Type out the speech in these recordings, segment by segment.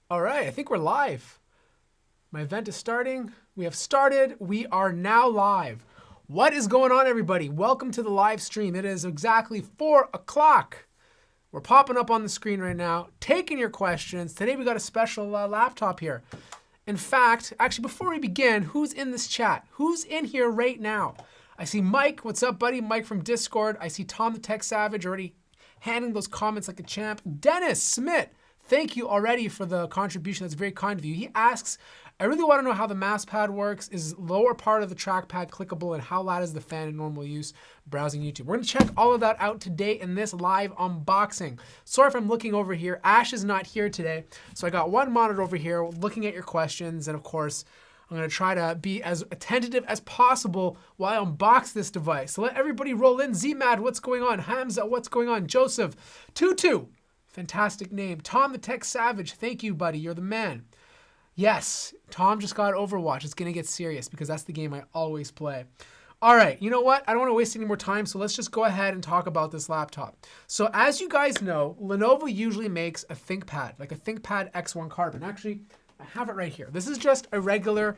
All right, I think we're live. My event is starting. We have started. We are now live. What is going on, everybody? Welcome to the live stream. It is exactly 4 o'clock. We're popping up on the screen right now, taking your questions. Today we got a special laptop here. In fact, actually, before we begin, who's in this chat? Who's in here right now? I see Mike. What's up, buddy? Mike from Discord. I see Tom the Tech Savage already handling those comments like a champ. Dennis Smith. Thank you already for the contribution. That's very kind of you. He asks, I really want to know how the mouse pad works. Is lower part of the trackpad clickable, and how loud is the fan in normal use browsing YouTube? We're going to check all of that out today in this live unboxing. Sorry if I'm looking over here. Ash is not here today, so I got one monitor over here looking at your questions, and of course, I'm going to try to be as attentive as possible while I unbox this device. So let everybody roll in. Zmad, what's going on? Hamza, what's going on? Joseph, Tutu. Fantastic name. Tom the Tech Savage, thank you, buddy. You're the man. Yes, Tom just got Overwatch. It's going to get serious because that's the game I always play. All right, you know what? I don't want to waste any more time, so let's just go ahead and talk about this laptop. So as you guys know, Lenovo usually makes a ThinkPad, like a ThinkPad X1 Carbon. Actually, I have it right here. This is just a regular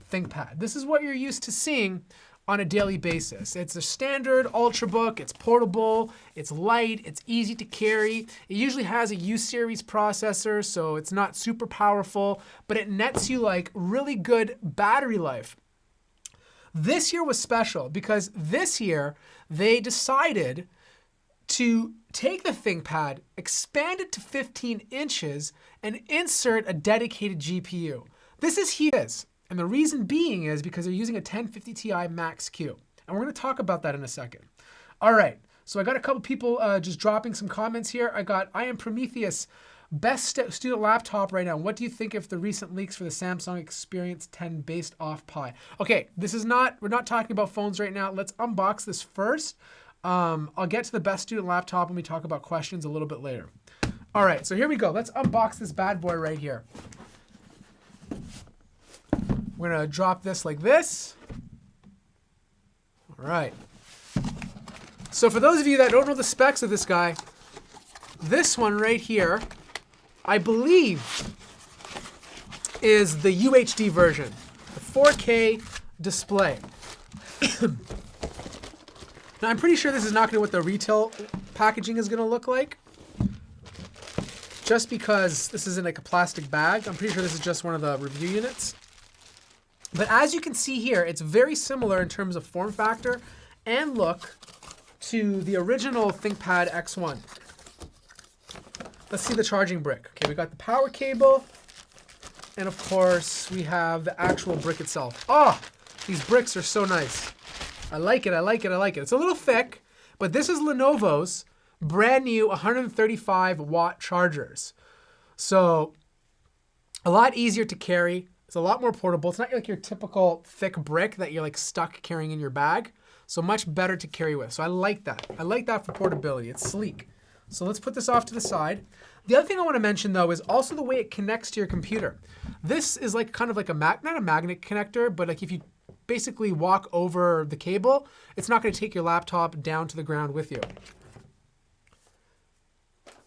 ThinkPad. This is what you're used to seeing on a daily basis. It's a standard Ultrabook, it's portable, it's light, it's easy to carry. It usually has a U-series processor, so it's not super powerful, but it nets you like really good battery life. This year was special because this year they decided to take the ThinkPad, expand it to 15 inches, and insert a dedicated GPU. This is huge. And the reason being is because they're using a 1050 Ti Max-Q. And we're going to talk about that in a second. All right, so I got a couple people just dropping some comments here. I am Prometheus, best student laptop right now. What do you think of the recent leaks for the Samsung Experience 10 based off Pi? Okay, we're not talking about phones right now. Let's unbox this first. I'll get to the best student laptop when we talk about questions a little bit later. All right, so here we go. Let's unbox this bad boy right here. We're gonna drop this like this. All right. So for those of you that don't know the specs of this guy, this one right here, I believe is the UHD version, the 4K display. Now I'm pretty sure this is not gonna what the retail packaging is gonna look like. Just because this isn't like a plastic bag, I'm pretty sure this is just one of the review units. But as you can see here, it's very similar in terms of form factor and look to the original ThinkPad X1. Let's see the charging brick. Okay, we got the power cable, and of course we have the actual brick itself. Oh, these bricks are so nice. I like it, I like it, I like it. It's a little thick, but this is Lenovo's brand new 135 watt chargers. So a lot easier to carry. It's a lot more portable. It's not like your typical thick brick that you're like stuck carrying in your bag. So much better to carry with. So I like that. I like that for portability. It's sleek. So let's put this off to the side. The other thing I want to mention though is also the way it connects to your computer. This is like kind of like not a magnet connector, but like if you basically walk over the cable, it's not going to take your laptop down to the ground with you.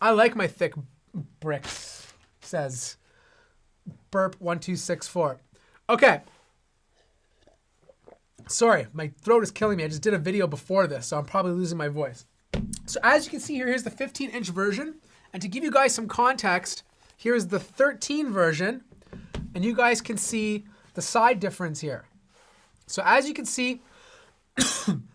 I like my thick bricks, says Burp 1264. Okay. Sorry, my throat is killing me. I just did a video before this, so I'm probably losing my voice. So as you can see here, here's the 15-inch version. And to give you guys some context, here's the 13 version. And you guys can see the side difference here. So as you can see,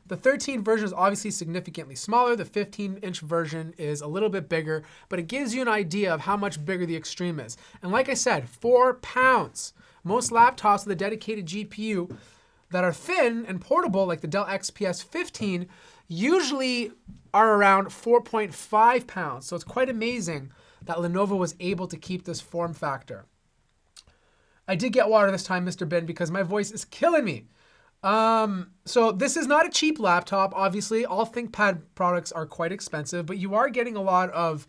the 13 version is obviously significantly smaller. The 15-inch version is a little bit bigger, but it gives you an idea of how much bigger the Extreme is. And like I said, 4 pounds. Most laptops with a dedicated GPU that are thin and portable, like the Dell XPS 15, usually are around 4.5 pounds. So it's quite amazing that Lenovo was able to keep this form factor. I did get water this time, Mr. Ben, because my voice is killing me. So this is not a cheap laptop. Obviously, all ThinkPad products are quite expensive, but you're getting a lot of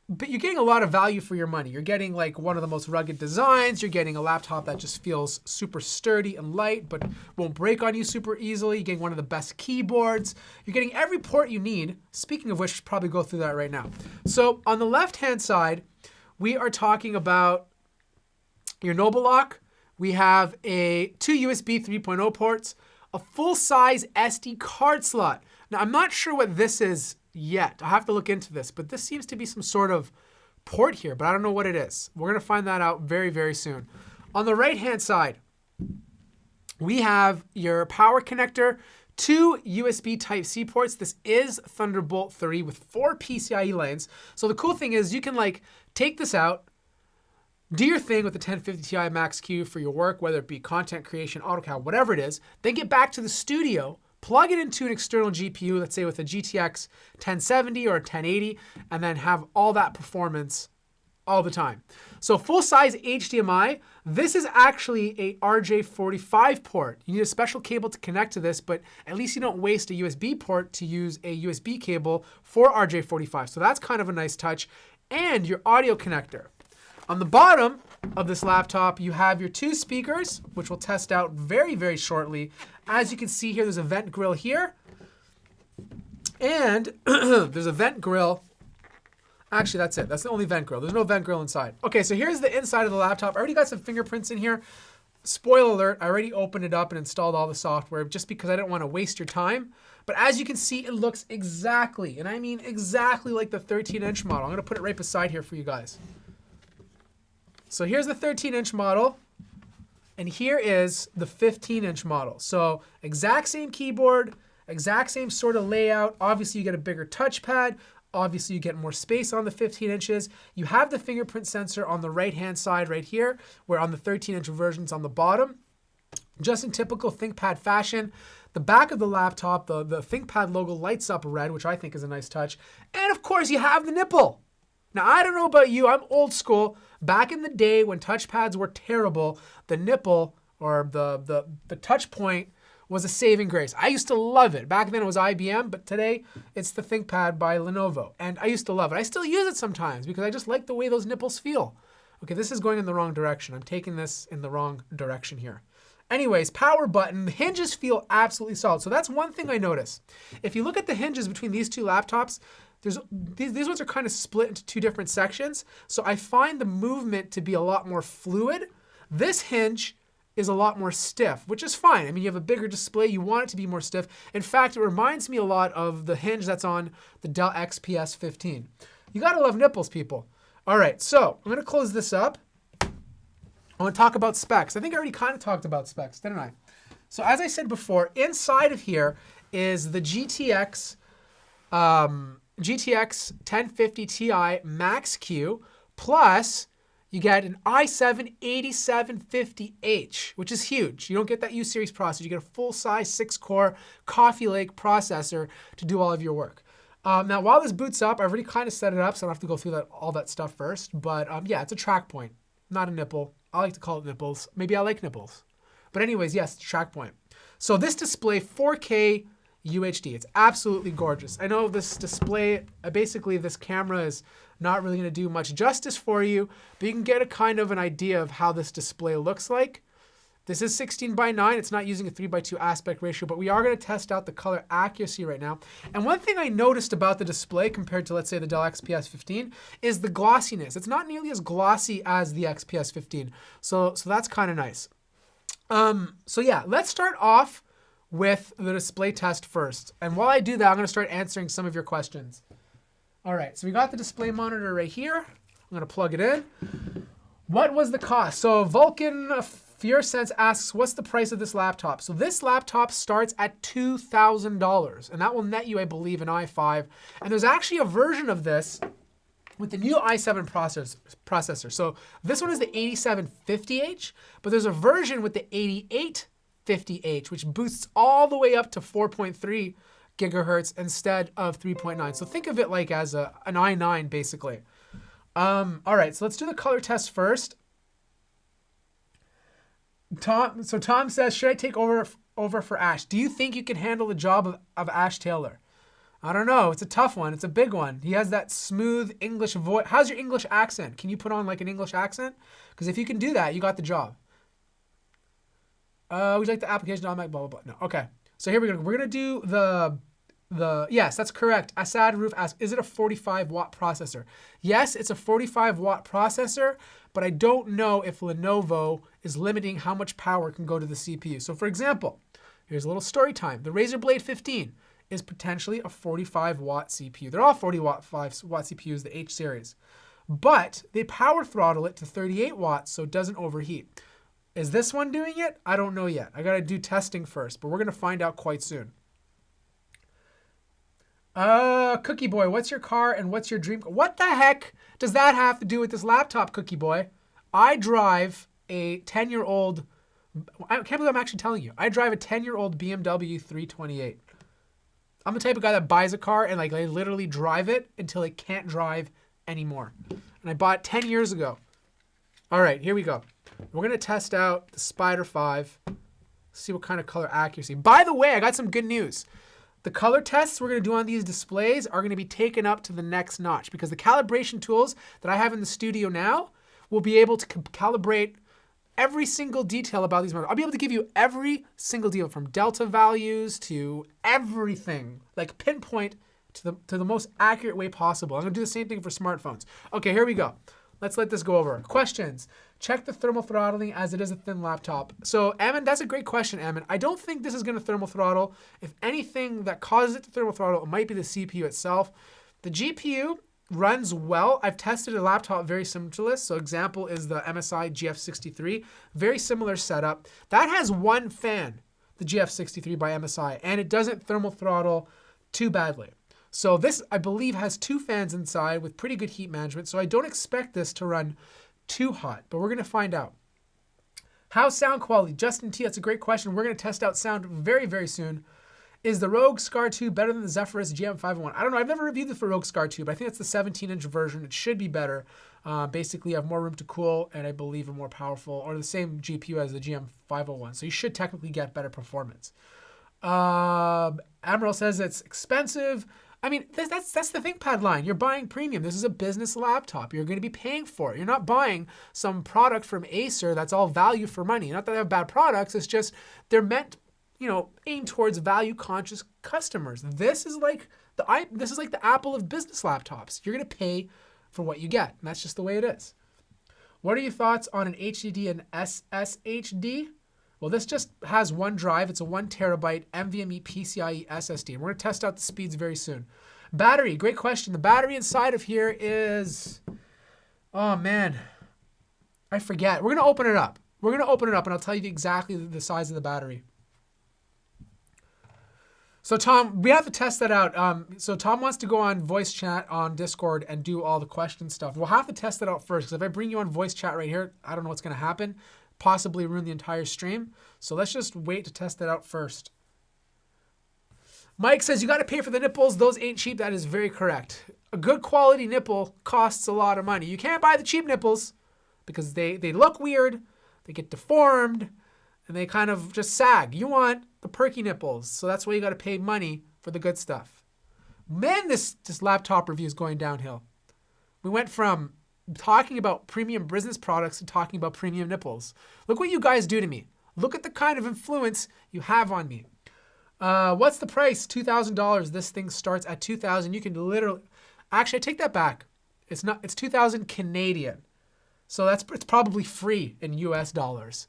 value for your money. You're getting like one of the most rugged designs. You're getting a laptop that just feels super sturdy and light, but won't break on you super easily. You're getting one of the best keyboards. You're getting every port you need. Speaking of which, probably go through that right now. So on the left-hand side, we are talking about your Noble lock. We have two USB 3.0 ports, a full-size SD card slot. Now, I'm not sure what this is yet. I have to look into this, but this seems to be some sort of port here, but I don't know what it is. We're going to find that out very, very soon. On the right-hand side, we have your power connector, two USB Type-C ports. This is Thunderbolt 3 with 4 PCIe lanes. So the cool thing is you can like take this out, do your thing with the 1050 Ti Max-Q for your work, whether it be content creation, AutoCAD, whatever it is, then get back to the studio, plug it into an external GPU, let's say with a GTX 1070 or a 1080, and then have all that performance all the time. So full-size HDMI, this is actually a RJ45 port. You need a special cable to connect to this, but at least you don't waste a USB port to use a USB cable for RJ45. So that's kind of a nice touch. And your audio connector. On the bottom of this laptop, you have your 2 speakers, which we'll test out very, very shortly. As you can see here, there's a vent grill here. And there's a vent grill. Actually, that's it. That's the only vent grill. There's no vent grill inside. Okay, so here's the inside of the laptop. I already got some fingerprints in here. Spoiler alert, I already opened it up and installed all the software just because I didn't want to waste your time. But as you can see, it looks exactly, and I mean exactly like the 13-inch model. I'm going to put it right beside here for you guys. So here's the 13-inch model, and here is the 15-inch model. So exact same keyboard, exact same sort of layout. Obviously, you get a bigger touchpad. Obviously, you get more space on the 15 inches. You have the fingerprint sensor on the right-hand side right here, where on the 13-inch version, it's on the bottom. Just in typical ThinkPad fashion, the back of the laptop, the ThinkPad logo lights up red, which I think is a nice touch. And of course, you have the nipple. Now, I don't know about you, I'm old school. Back in the day when touchpads were terrible, the nipple or the touch point was a saving grace. I used to love it. Back then it was IBM, but today it's the ThinkPad by Lenovo. And I used to love it. I still use it sometimes because I just like the way those nipples feel. Okay, this is going in the wrong direction. I'm taking this in the wrong direction here. Anyways, power button, the hinges feel absolutely solid. So that's one thing I noticed. If you look at the hinges between these two laptops, these ones are kind of split into 2 different sections. So I find the movement to be a lot more fluid. This hinge is a lot more stiff, which is fine. I mean, you have a bigger display. You want it to be more stiff. In fact, it reminds me a lot of the hinge that's on the Dell XPS 15. You gotta love nipples, people. All right, so I'm gonna close this up. I want to talk about specs. I think I already kind of talked about specs, didn't I? So as I said before, inside of here is the GTX 1050 Ti Max-Q, plus you get an i7-8750H, which is huge. You don't get that U-series processor. You get a full-size 6-core Coffee Lake processor to do all of your work. Now, while this boots up, I've already kind of set it up, so I don't have to go through all that stuff first. But yeah, it's a track point, not a nipple. I like to call it nipples. Maybe I like nipples. But anyways, yes, it's a track point. So this display, 4K UHD. It's absolutely gorgeous. I know this display, basically this camera is not really going to do much justice for you, but you can get a kind of an idea of how this display looks like. This is 16:9. It's not using a 3:2 aspect ratio, but we are going to test out the color accuracy right now. And one thing I noticed about the display compared to, let's say, the Dell XPS 15 is the glossiness. It's not nearly as glossy as the XPS 15. So that's kind of nice. So yeah, let's start off with the display test first. And while I do that, I'm going to start answering some of your questions. All right, so we got the display monitor right here. I'm going to plug it in. What was the cost? So Vulcan FearSense asks, what's the price of this laptop? So this laptop starts at $2,000, and that will net you, I believe, an i5. And there's actually a version of this with the new i7 processor. So this one is the 8750H, but there's a version with the 8850H, which boosts all the way up to 4.3 gigahertz instead of 3.9. So think of it like as an i9, basically. All right, so let's do the color test first. Tom says, should I take over for Ash? Do you think you can handle the job of Ash Taylor? I don't know. It's a tough one. It's a big one. He has that smooth English voice. How's your English accent? Can you put on like an English accent? Because if you can do that, you got the job. Would you like the application on Mac? Blah, blah, blah. No. Okay. So here we go. We're going to do the Yes, that's correct. Assad Roof asks, is it a 45 watt processor? Yes, it's a 45 watt processor, but I don't know if Lenovo is limiting how much power can go to the CPU. So for example, here's a little story time. The Razer Blade 15 is potentially a 45 watt CPU. They're all 40 watt CPUs, the H series. But they power throttle it to 38 watts so it doesn't overheat. Is this one doing it? I don't know yet. I got to do testing first, but we're going to find out quite soon. Cookie Boy, what's your car and what's your dream car? What the heck does that have to do with this laptop, Cookie Boy? I drive a 10-year-old, I can't believe I'm actually telling you. I drive a 10-year-old BMW 328. I'm the type of guy that buys a car and like I literally drive it until it can't drive anymore. And I bought it 10 years ago. All right, here we go. We're going to test out the Spider 5, see what kind of color accuracy. By the way, I got some good news. The color tests we're going to do on these displays are going to be taken up to the next notch because the calibration tools that I have in the studio now will be able to calibrate every single detail about these models. I'll be able to give you every single deal from delta values to everything, like pinpoint to the most accurate way possible. I'm going to do the same thing for smartphones. Okay, here we go. Let's let this go over. Questions. Check the thermal throttling as it is a thin laptop. So, Ammon, that's a great question, Ammon. I don't think this is going to thermal throttle. If anything that causes it to thermal throttle, it might be the CPU itself. The GPU runs well. I've tested a laptop very similar to this. So, example is the MSI GF63. Very similar setup. That has one fan, the GF63 by MSI, and it doesn't thermal throttle too badly. So this, I believe, has two fans inside with pretty good heat management. So I don't expect this to run too hot, but we're going to find out. How's sound quality? Justin T, that's a great question. We're going to test out sound very, very soon. Is the Rogue Scar 2 better than the Zephyrus GM501? I don't know. I've never reviewed the Rogue Scar 2, but I think it's the 17-inch version. It should be better. Basically, you have more room to cool, and I believe are more powerful, or the same GPU as the GM501. So you should technically get better performance. Admiral says it's expensive. I mean, that's the ThinkPad line. You're buying premium. This is a business laptop. You're going to be paying for it. You're not buying some product from Acer that's all value for money. Not that they have bad products. It's just they're meant, aimed towards value-conscious customers. This is like the Apple of business laptops. You're going to pay for what you get, and that's just the way it is. What are your thoughts on an HDD and SSHD? Well, this just has one drive. It's a 1 terabyte NVMe PCIe SSD. We're going to test out the speeds very soon. Battery, great question. The battery inside of here is, oh man, I forget. We're going to open it up. And I'll tell you exactly the size of the battery. So Tom, we have to test that out. So Tom wants to go on voice chat on Discord and do all the question stuff. We'll have to test that out first, because if I bring you on voice chat right here, I don't know what's going to happen. Possibly ruin the entire stream. So let's just wait to test that out first. Mike says you got to pay for the nipples. Those ain't cheap. That is very correct. A good quality nipple costs a lot of money. You can't buy the cheap nipples because they look weird, they get deformed, and they kind of just sag. You want the perky nipples. So that's why you got to pay money for the good stuff. Man, this laptop review is going downhill. We went from talking about premium business products and talking about premium nipples. Look what you guys do to me. Look at the kind of influence you have on me. What's the price? $2,000. This thing starts at $2,000. You can literally, actually, I take that back. It's $2,000 Canadian. So it's probably free in US dollars.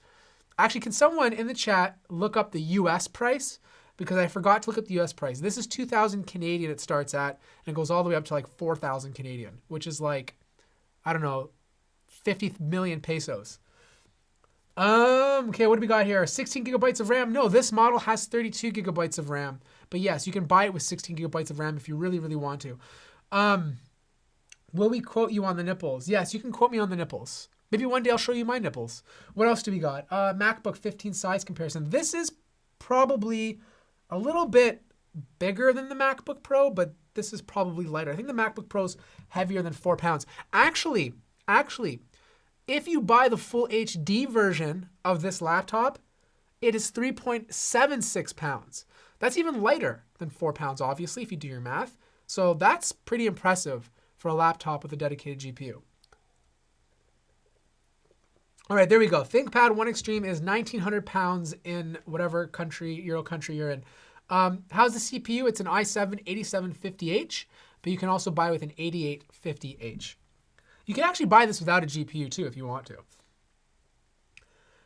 Actually, can someone in the chat look up the US price? Because I forgot to look up the US price. This is $2,000 Canadian it starts at, and it goes all the way up to like 4,000 Canadian, which is like, I don't know, 50 million pesos. Okay, what do we got here? 16 gigabytes of RAM. No, this model has 32 gigabytes of RAM. But yes, you can buy it with 16 gigabytes of RAM if you really, really want to. Will we quote you on the nipples? Yes, you can quote me on the nipples. Maybe one day I'll show you my nipples. What else do we got? MacBook 15 size comparison. This is probably a little bit bigger than the MacBook Pro, but this is probably lighter. I think the MacBook Pro's heavier than 4 pounds. Actually, if you buy the full HD version of this laptop, it is 3.76 pounds. That's even lighter than 4 pounds, obviously, if you do your math. So that's pretty impressive for a laptop with a dedicated GPU. All right, there we go. ThinkPad 1 Extreme is 1,900 pounds in whatever country, Euro country you're in. How's the CPU? It's an i7-8750H, but you can also buy with an 8850H. You can actually buy this without a GPU too if you want to.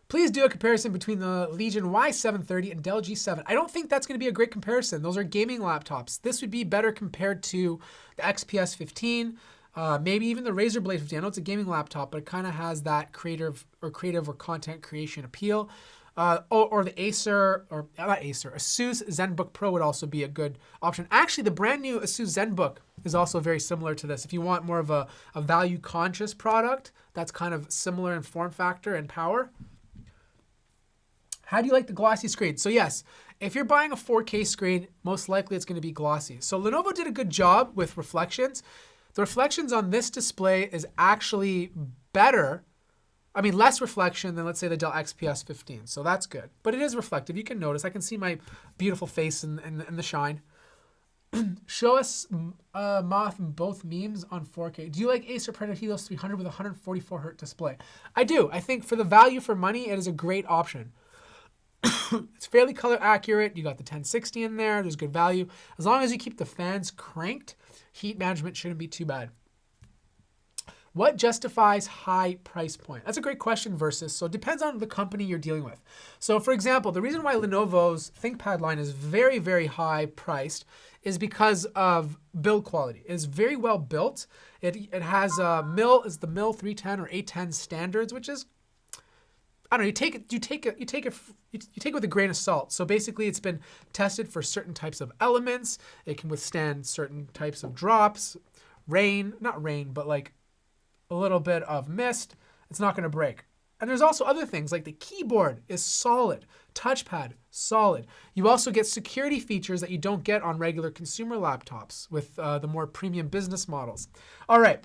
Please do a comparison between the Legion Y730 and Dell G7. I don't think that's going to be a great comparison. Those are gaming laptops. This would be better compared to the XPS 15, maybe even the Razer Blade 15. I know it's a gaming laptop, but it kind of has that creative or content creation appeal. Or the Acer, or not Acer, Asus ZenBook Pro would also be a good option. Actually, the brand new Asus ZenBook is also very similar to this. If you want more of a value-conscious product that's kind of similar in form factor and power. How do you like the glossy screen? So yes, if you're buying a 4K screen, most likely it's going to be glossy. So Lenovo did a good job with reflections. The reflections on this display is actually better. I mean, less reflection than, let's say, the Dell XPS 15. So that's good. But it is reflective. You can notice. I can see my beautiful face in the shine. Show us Moth both memes on 4K. Do you like Acer Predator Helios 300 with a 144 Hz display? I do. I think for the value for money, it is a great option. It's fairly color accurate. You got the 1060 in there. There's good value. As long as you keep the fans cranked, heat management shouldn't be too bad. What justifies high price point? That's a great question, Versus. So it depends on the company you're dealing with. So for example, the reason why Lenovo's ThinkPad line is very, very high priced is because of build quality. It is very well built. It has the MIL 310 or 810 standards, which is, I don't know, you take it with a grain of salt. So basically it's been tested for certain types of elements. It can withstand certain types of drops, not rain, but like a little bit of mist. It's not going to break. And there's also other things like the keyboard is solid, touchpad solid. You also get security features that you don't get on regular consumer laptops with the more premium business models. All right,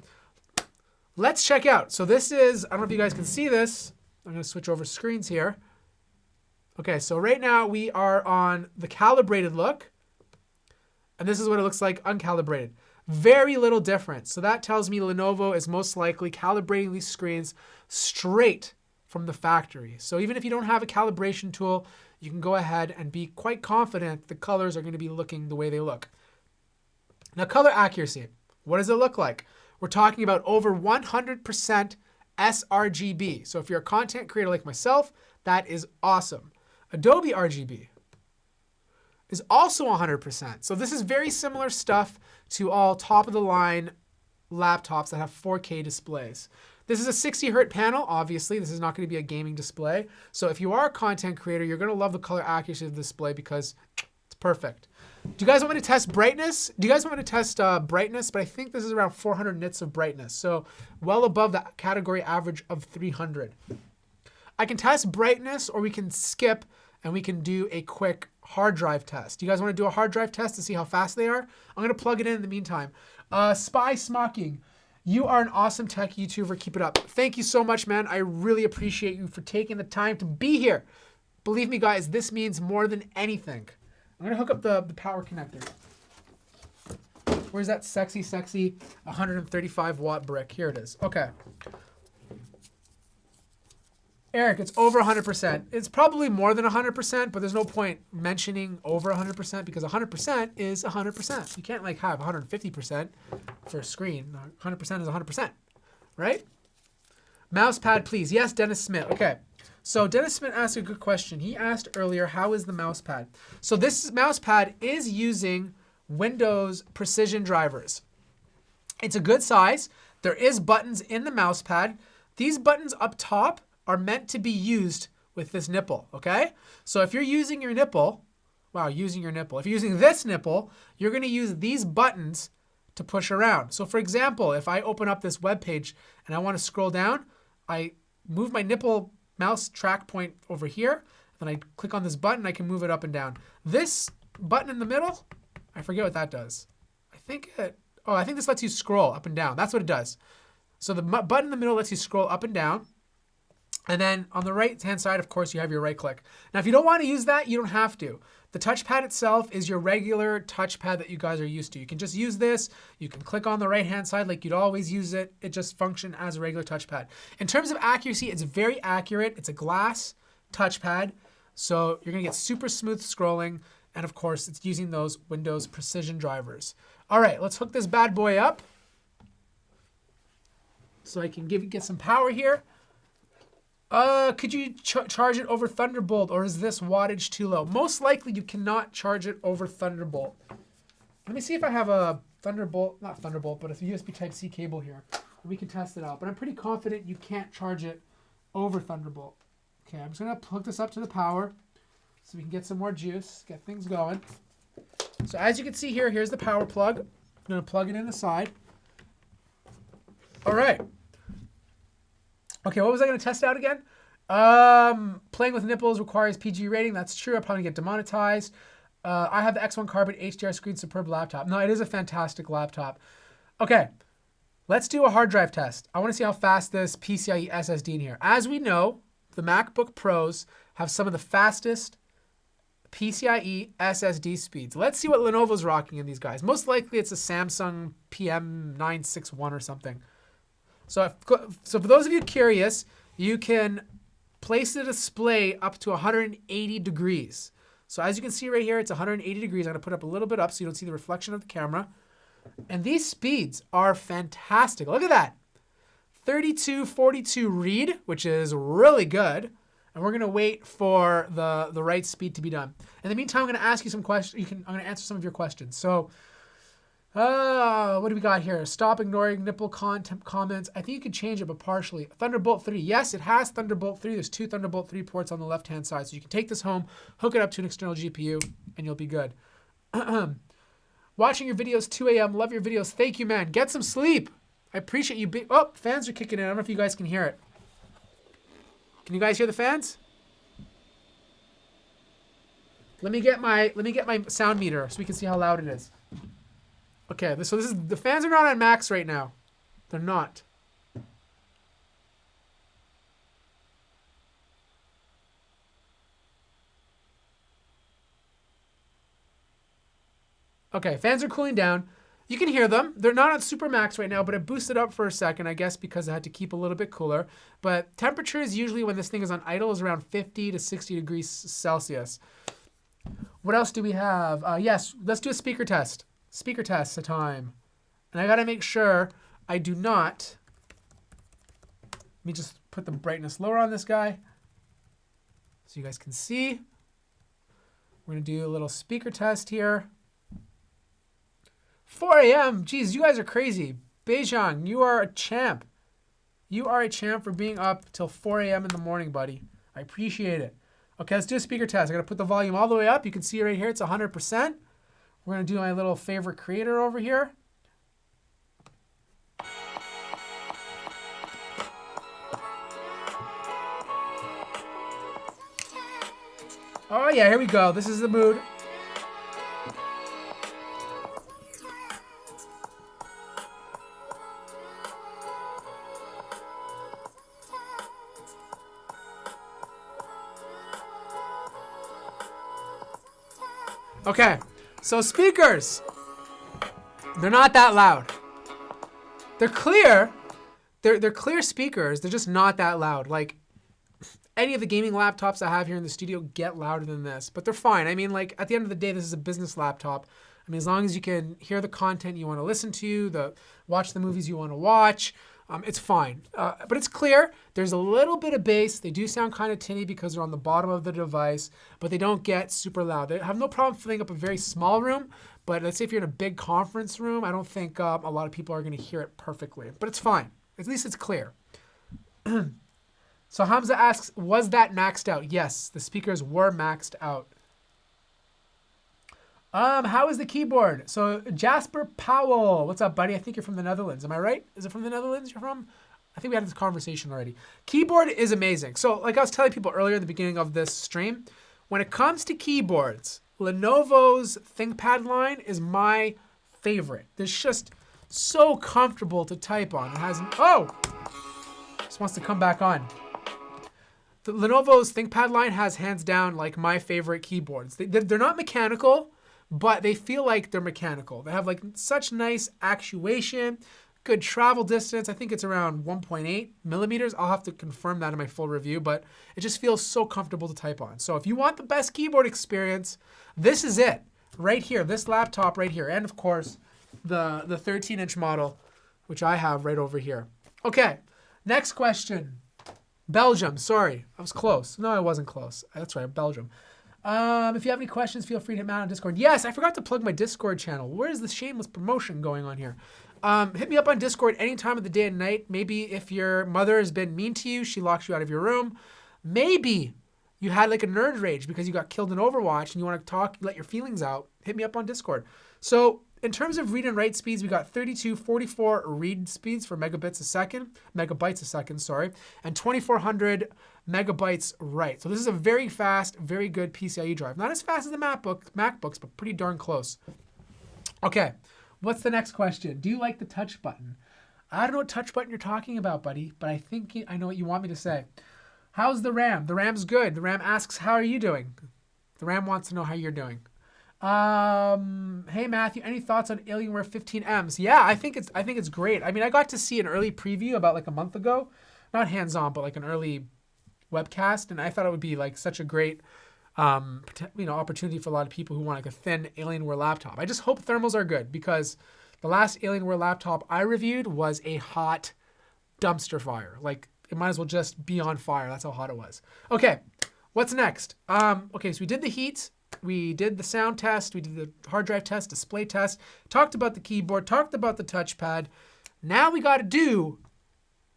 let's check out. So this is, I don't know if you guys can see this. I'm going to switch over screens here. Okay, so right now we are on the calibrated look. And this is what it looks like uncalibrated. Very little difference. So that tells me Lenovo is most likely calibrating these screens straight from the factory. So even if you don't have a calibration tool, you can go ahead and be quite confident the colors are going to be looking the way they look. Now, color accuracy. What does it look like? We're talking about over 100% sRGB. So if you're a content creator like myself, that is awesome. Adobe RGB is also 100%. So this is very similar stuff to all top-of-the-line laptops that have 4K displays. This is a 60 Hz panel, obviously. This is not going to be a gaming display. So if you are a content creator, you're going to love the color accuracy of the display because it's perfect. Do you guys want me to test brightness? Do you guys want me to test brightness? But I think this is around 400 nits of brightness. So well above the category average of 300. I can test brightness, or we can skip and we can do a quick hard drive test. Do you guys want to do a hard drive test to see how fast they are? I'm going to plug it in the meantime. Spy Smocking, you are an awesome tech YouTuber. Keep it up. Thank you so much, man. I really appreciate you for taking the time to be here. Believe me, guys, this means more than anything. I'm going to hook up the power connector. Where's that sexy 135 watt brick? Here it is. Okay. Eric, it's over 100%. It's probably more than 100%, but there's no point mentioning over 100% because 100% is 100%. You can't like have 150% for a screen. 100% is 100%, right? Mouse pad, please. Yes, Dennis Smith. Okay. So Dennis Smith asked a good question. He asked earlier, how is the mouse pad? So this mouse pad is using Windows Precision drivers. It's a good size. There is buttons in the mouse pad. These buttons up top are meant to be used with this nipple, okay? So if you're using your nipple, if you're using this nipple, you're gonna use these buttons to push around. So for example, if I open up this web page and I wanna scroll down, I move my nipple mouse track point over here, then I click on this button, I can move it up and down. This button in the middle, I forget what that does. I think this lets you scroll up and down. That's what it does. So the button in the middle lets you scroll up and down. And then on the right-hand side, of course, you have your right click. Now, if you don't want to use that, you don't have to. The touchpad itself is your regular touchpad that you guys are used to. You can just use this. You can click on the right-hand side like you'd always use it. It just functions as a regular touchpad. In terms of accuracy, it's very accurate. It's a glass touchpad. So you're going to get super smooth scrolling. And of course, it's using those Windows Precision drivers. All right, let's hook this bad boy up so I can get some power here. Could you charge it over Thunderbolt, or is this wattage too low? Most likely you cannot charge it over Thunderbolt. Let me see if I have a Thunderbolt, not Thunderbolt, but a USB Type-C cable here. We can test it out, but I'm pretty confident you can't charge it over Thunderbolt. Okay, I'm just gonna hook this up to the power so we can get some more juice, get things going. So as you can see here, here's the power plug. I'm gonna plug it in the side. All right. Okay, what was I gonna test out again? Playing with nipples requires PG rating. That's true. I'll probably get demonetized. I have the X1 Carbon HDR screen, superb laptop. No, it is a fantastic laptop. Okay, let's do a hard drive test. I want to see how fast this PCIe SSD in here. As we know, the MacBook Pros have some of the fastest PCIe SSD speeds. Let's see what Lenovo's rocking in these guys. Most likely it's a Samsung PM961 or something. So for those of you curious, you can place the display up to 180 degrees. So as you can see right here, it's 180 degrees. I'm going to put up a little bit up so you don't see the reflection of the camera. And these speeds are fantastic. Look at that. 3242 read, which is really good. And we're going to wait for the right speed to be done. In the meantime, I'm going to ask you some questions. I'm going to answer some of your questions. So what do we got here? Stop ignoring nipple comments. I think you could change it, but partially. Thunderbolt 3. Yes, it has Thunderbolt 3. There's 2 Thunderbolt 3 ports on the left-hand side. So you can take this home, hook it up to an external GPU, and you'll be good. Watching your videos 2 a.m. Love your videos. Thank you, man. Get some sleep. I appreciate you. Oh, fans are kicking in. I don't know if you guys can hear it. Can you guys hear the fans? Let me get my sound meter so we can see how loud it is. Okay, so this is the fans are not on max right now. They're not. Okay, fans are cooling down. You can hear them. They're not on super max right now, but it boosted up for a second, I guess, because I had to keep a little bit cooler. But temperature is usually, when this thing is on idle, is around 50 to 60 degrees Celsius. What else do we have? Yes, let's do a speaker test. Speaker test time. And I got to make sure I do not. Let me just put the brightness lower on this guy so you guys can see. We're going to do a little speaker test here. 4 a.m. Geez, you guys are crazy. Beijing, you are a champ. You are a champ for being up till 4 a.m. in the morning, buddy. I appreciate it. Okay, let's do a speaker test. I got to put the volume all the way up. You can see right here, it's 100%. We're going to do my little favorite creator over here. Oh yeah, here we go. This is the mood. Okay, so speakers, they're not that loud. They're clear. They're clear speakers. They're just not that loud. Like, any of the gaming laptops I have here in the studio get louder than this, but they're fine. I mean, like, at the end of the day, this is a business laptop. I mean, as long as you can hear the content you want to listen to, watch the movies you want to watch, it's fine. But it's clear. There's a little bit of bass. They do sound kind of tinny because they're on the bottom of the device, but they don't get super loud. They have no problem filling up a very small room, but let's say if you're in a big conference room, I don't think a lot of people are going to hear it perfectly, but it's fine. At least it's clear. So Hamza asks, was that maxed out? Yes, the speakers were maxed out. How is the keyboard? So Jasper Powell, what's up, buddy? I think you're from the Netherlands. Am I right? Is it from the Netherlands you're from? I think we had this conversation already. Keyboard is amazing. So like I was telling people earlier in the beginning of this stream, when it comes to keyboards, Lenovo's ThinkPad line is my favorite. It's just so comfortable to type on. It has, just wants to come back on. The Lenovo's ThinkPad line has hands down like my favorite keyboards. They're not mechanical, but they feel like they're mechanical. They have like such nice actuation, good travel distance. I think it's around 1.8 millimeters. I'll have to confirm that in my full review, but it just feels so comfortable to type on. So if you want the best keyboard experience, this is it right here, this laptop right here. And of course, the 13-inch model, which I have right over here. Okay, next question. Belgium, sorry, I was close. No, I wasn't close. That's right, Belgium. If you have any questions, feel free to hit me out on Discord. Yes, I forgot to plug my Discord channel. Where's the shameless promotion going on here? Hit me up on Discord any time of the day and night. Maybe if your mother has been mean to you, she locks you out of your room. Maybe you had like a nerd rage because you got killed in Overwatch and you want to talk, let your feelings out. Hit me up on Discord. So in terms of read and write speeds, we got 32, 44 read speeds for megabytes a second, sorry, and 2400 megabytes write. So this is a very fast, very good PCIe drive. Not as fast as the MacBooks, but pretty darn close. Okay, what's the next question? Do you like the touch button? I don't know what touch button you're talking about, buddy, but I think I know what you want me to say. How's the RAM? The RAM's good. The RAM asks, how are you doing? The RAM wants to know how you're doing. Hey Matthew, any thoughts on Alienware 15Ms? Yeah, I think it's great. I mean, I got to see an early preview about like a month ago, not hands-on, but like an early webcast, and I thought it would be like such a great, opportunity for a lot of people who want like a thin Alienware laptop. I just hope thermals are good because the last Alienware laptop I reviewed was a hot dumpster fire. Like it might as well just be on fire. That's how hot it was. Okay, what's next? Okay, so we did the heat. We did the sound test, we did the hard drive test, display test, talked about the keyboard, talked about the touchpad. Now we got to do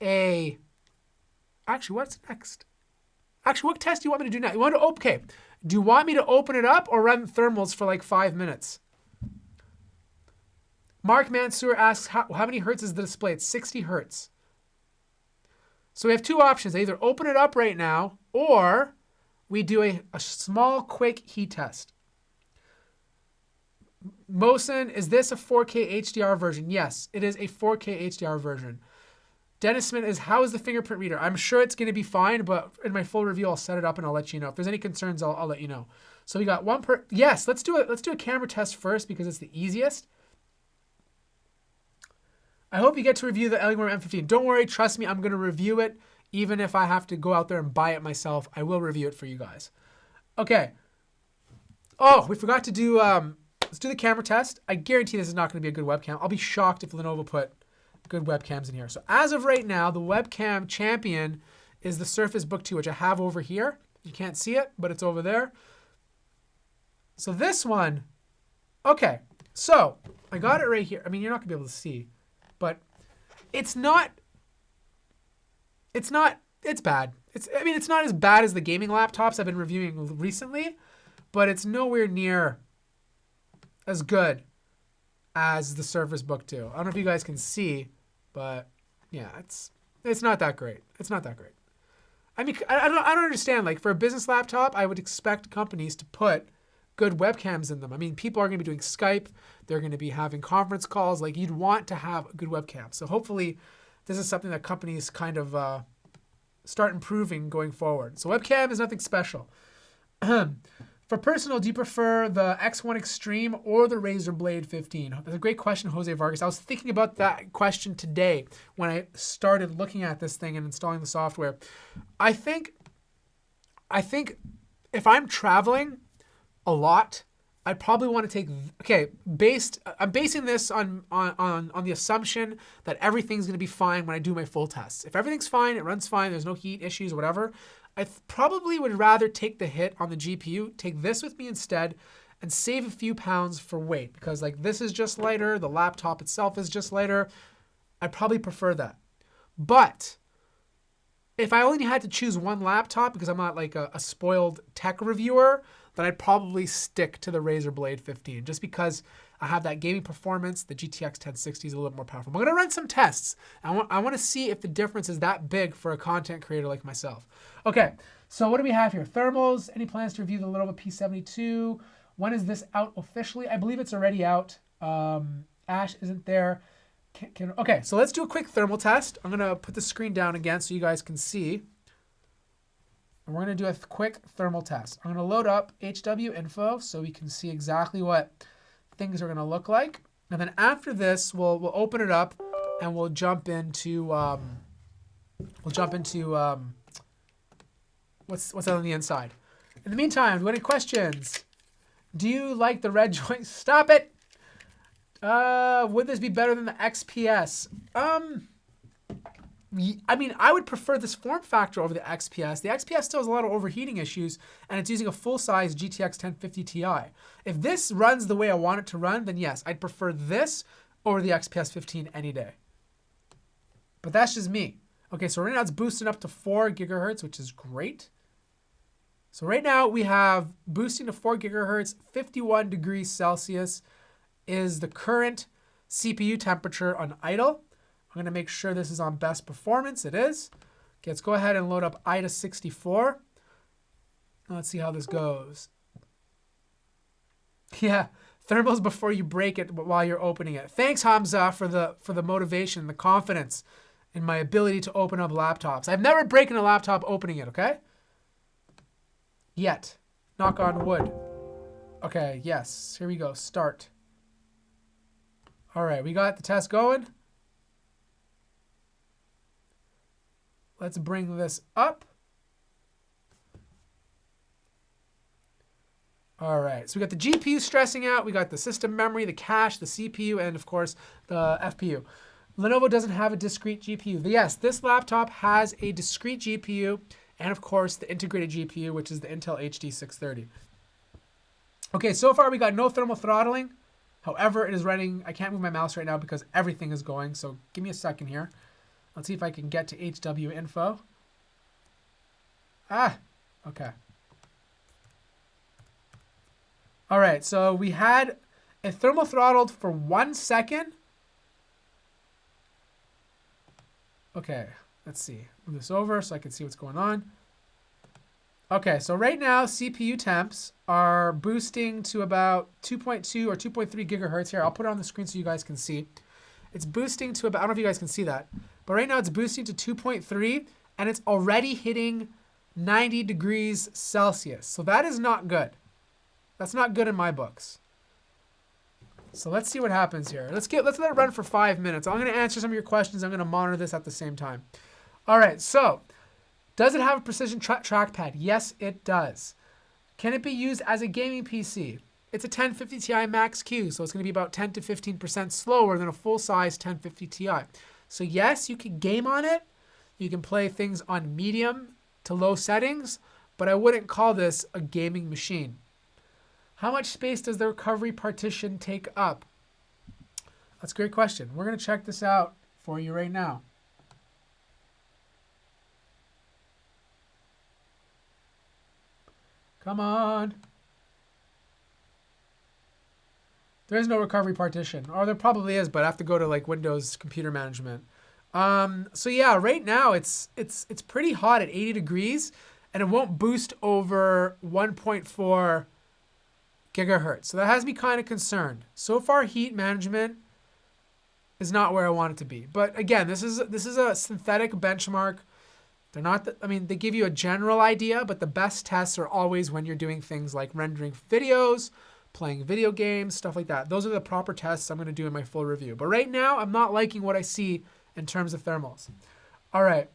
actually, what's next? Actually, what test do you want me to do now? Do you want me to open it up or run thermals for like 5 minutes? Mark Mansour asks, how many hertz is the display? It's 60 hertz. So we have two options. I either open it up right now or we do a small, quick heat test. Mosin, is this a 4K HDR version? Yes, it is a 4K HDR version. Dennis Smith is, how is the fingerprint reader? I'm sure it's going to be fine, but in my full review, I'll set it up and I'll let you know. If there's any concerns, I'll let you know. So we got one per. Yes, let's do a camera test first because it's the easiest. I hope you get to review the Alienware M15. Don't worry, trust me, I'm going to review it. Even if I have to go out there and buy it myself, I will review it for you guys. Okay. Oh, we forgot to do, let's do the camera test. I guarantee this is not going to be a good webcam. I'll be shocked if Lenovo put good webcams in here. So as of right now, the webcam champion is the Surface Book 2, which I have over here. You can't see it, but it's over there. So this one, okay. So I got it right here. I mean, you're not going to be able to see, but it's bad. It's not as bad as the gaming laptops I've been reviewing recently, but it's nowhere near as good as the Surface Book 2. I don't know if you guys can see, but yeah, it's not that great. It's not that great. I mean, I don't understand. Like for a business laptop, I would expect companies to put good webcams in them. I mean, people are going to be doing Skype. They're going to be having conference calls. Like you'd want to have a good webcam. So hopefully this is something that companies kind of start improving going forward. So webcam is nothing special. For personal, do you prefer the X1 Extreme or the Razer Blade 15? That's a great question, Jose Vargas. I was thinking about that question today when I started looking at this thing and installing the software. I think if I'm traveling a lot, I'd probably want to take, I'm basing this on the assumption that everything's going to be fine when I do my full tests. If everything's fine, it runs fine, there's no heat issues or whatever, I probably would rather take the hit on the GPU, take this with me instead, and save a few pounds for weight because like this is just lighter, the laptop itself is just lighter. I probably prefer that. But if I only had to choose one laptop because I'm not like a spoiled tech reviewer, then I'd probably stick to the Razer Blade 15 just because I have that gaming performance. The GTX 1060 is a little bit more powerful. I'm going to run some tests. I want to see if the difference is that big for a content creator like myself. Okay, so what do we have here? Thermals. Any plans to review the Lenovo P72? When is this out officially? I believe it's already out. Ash isn't there. Okay, so let's do a quick thermal test. I'm going to put the screen down again so you guys can see. And we're going to do a quick thermal test. I'm going to load up HW info so we can see exactly what things are going to look like. And then after this, we'll open it up. and we'll jump into what's out on the inside. In the meantime, any questions? Do you like the red joint? Stop it. Would this be better than the XPS? I mean, I would prefer this form factor over the XPS. The XPS still has a lot of overheating issues, and it's using a full-size GTX 1050 Ti. If this runs the way I want it to run, then yes, I'd prefer this over the XPS 15 any day. But that's just me. Okay, so right now it's boosting up to 4 gigahertz, which is great. So right now we have boosting to 4 gigahertz, 51 degrees Celsius is the current CPU temperature on idle. I'm gonna make sure this is on best performance. It is. Okay, let's go ahead and load up IDA 64. Let's see how this goes. Yeah, thermals before you break it while you're opening it. Thanks, Hamza, for the motivation, the confidence in my ability to open up laptops. I've never broken a laptop opening it, okay? Yet. Knock on wood. Okay, yes. Here we go. Start. All right, we got the test going. Let's bring this up. All right, so we got the GPU stressing out. We got the system memory, the cache, the CPU, and of course, the FPU. Lenovo doesn't have a discrete GPU. Yes, this laptop has a discrete GPU and of course the integrated GPU, which is the Intel HD 630. Okay, so far we got no thermal throttling. However, it is running, I can't move my mouse right now because everything is going, so give me a second here. Let's see if I can get to HW info. Okay. All right, so we had it thermal throttled for 1 second. Okay, let's see. Move this over so I can see what's going on. Okay, so right now CPU temps are boosting to about 2.2 or 2.3 gigahertz. Here, I'll put it on the screen so you guys can see. It's boosting to about, I don't know if you guys can see that, but right now it's boosting to 2.3 and it's already hitting 90 degrees Celsius. So that is not good. That's not good in my books. So let's see what happens here. Let's let it run for 5 minutes. I'm going to answer some of your questions. I'm going to monitor this at the same time. All right, so does it have a precision trackpad? Yes, it does. Can it be used as a gaming PC? It's a 1050 Ti Max Q, so it's going to be about 10 to 15% slower than a full-size 1050 Ti. So yes, you can game on it. You can play things on medium to low settings, but I wouldn't call this a gaming machine. How much space does the recovery partition take up? That's a great question. We're going to check this out for you right now. Come on. There is no recovery partition. Or there probably is, but I have to go to like Windows Computer Management. So yeah, right now it's pretty hot at 80 degrees and it won't boost over 1.4 gigahertz. So that has me kind of concerned. So far, heat management is not where I want it to be. But again, this is a synthetic benchmark. They're not, they give you a general idea, but the best tests are always when you're doing things like rendering videos, playing video games, stuff like that. Those are the proper tests I'm going to do in my full review. But right now, I'm not liking what I see in terms of thermals. All right.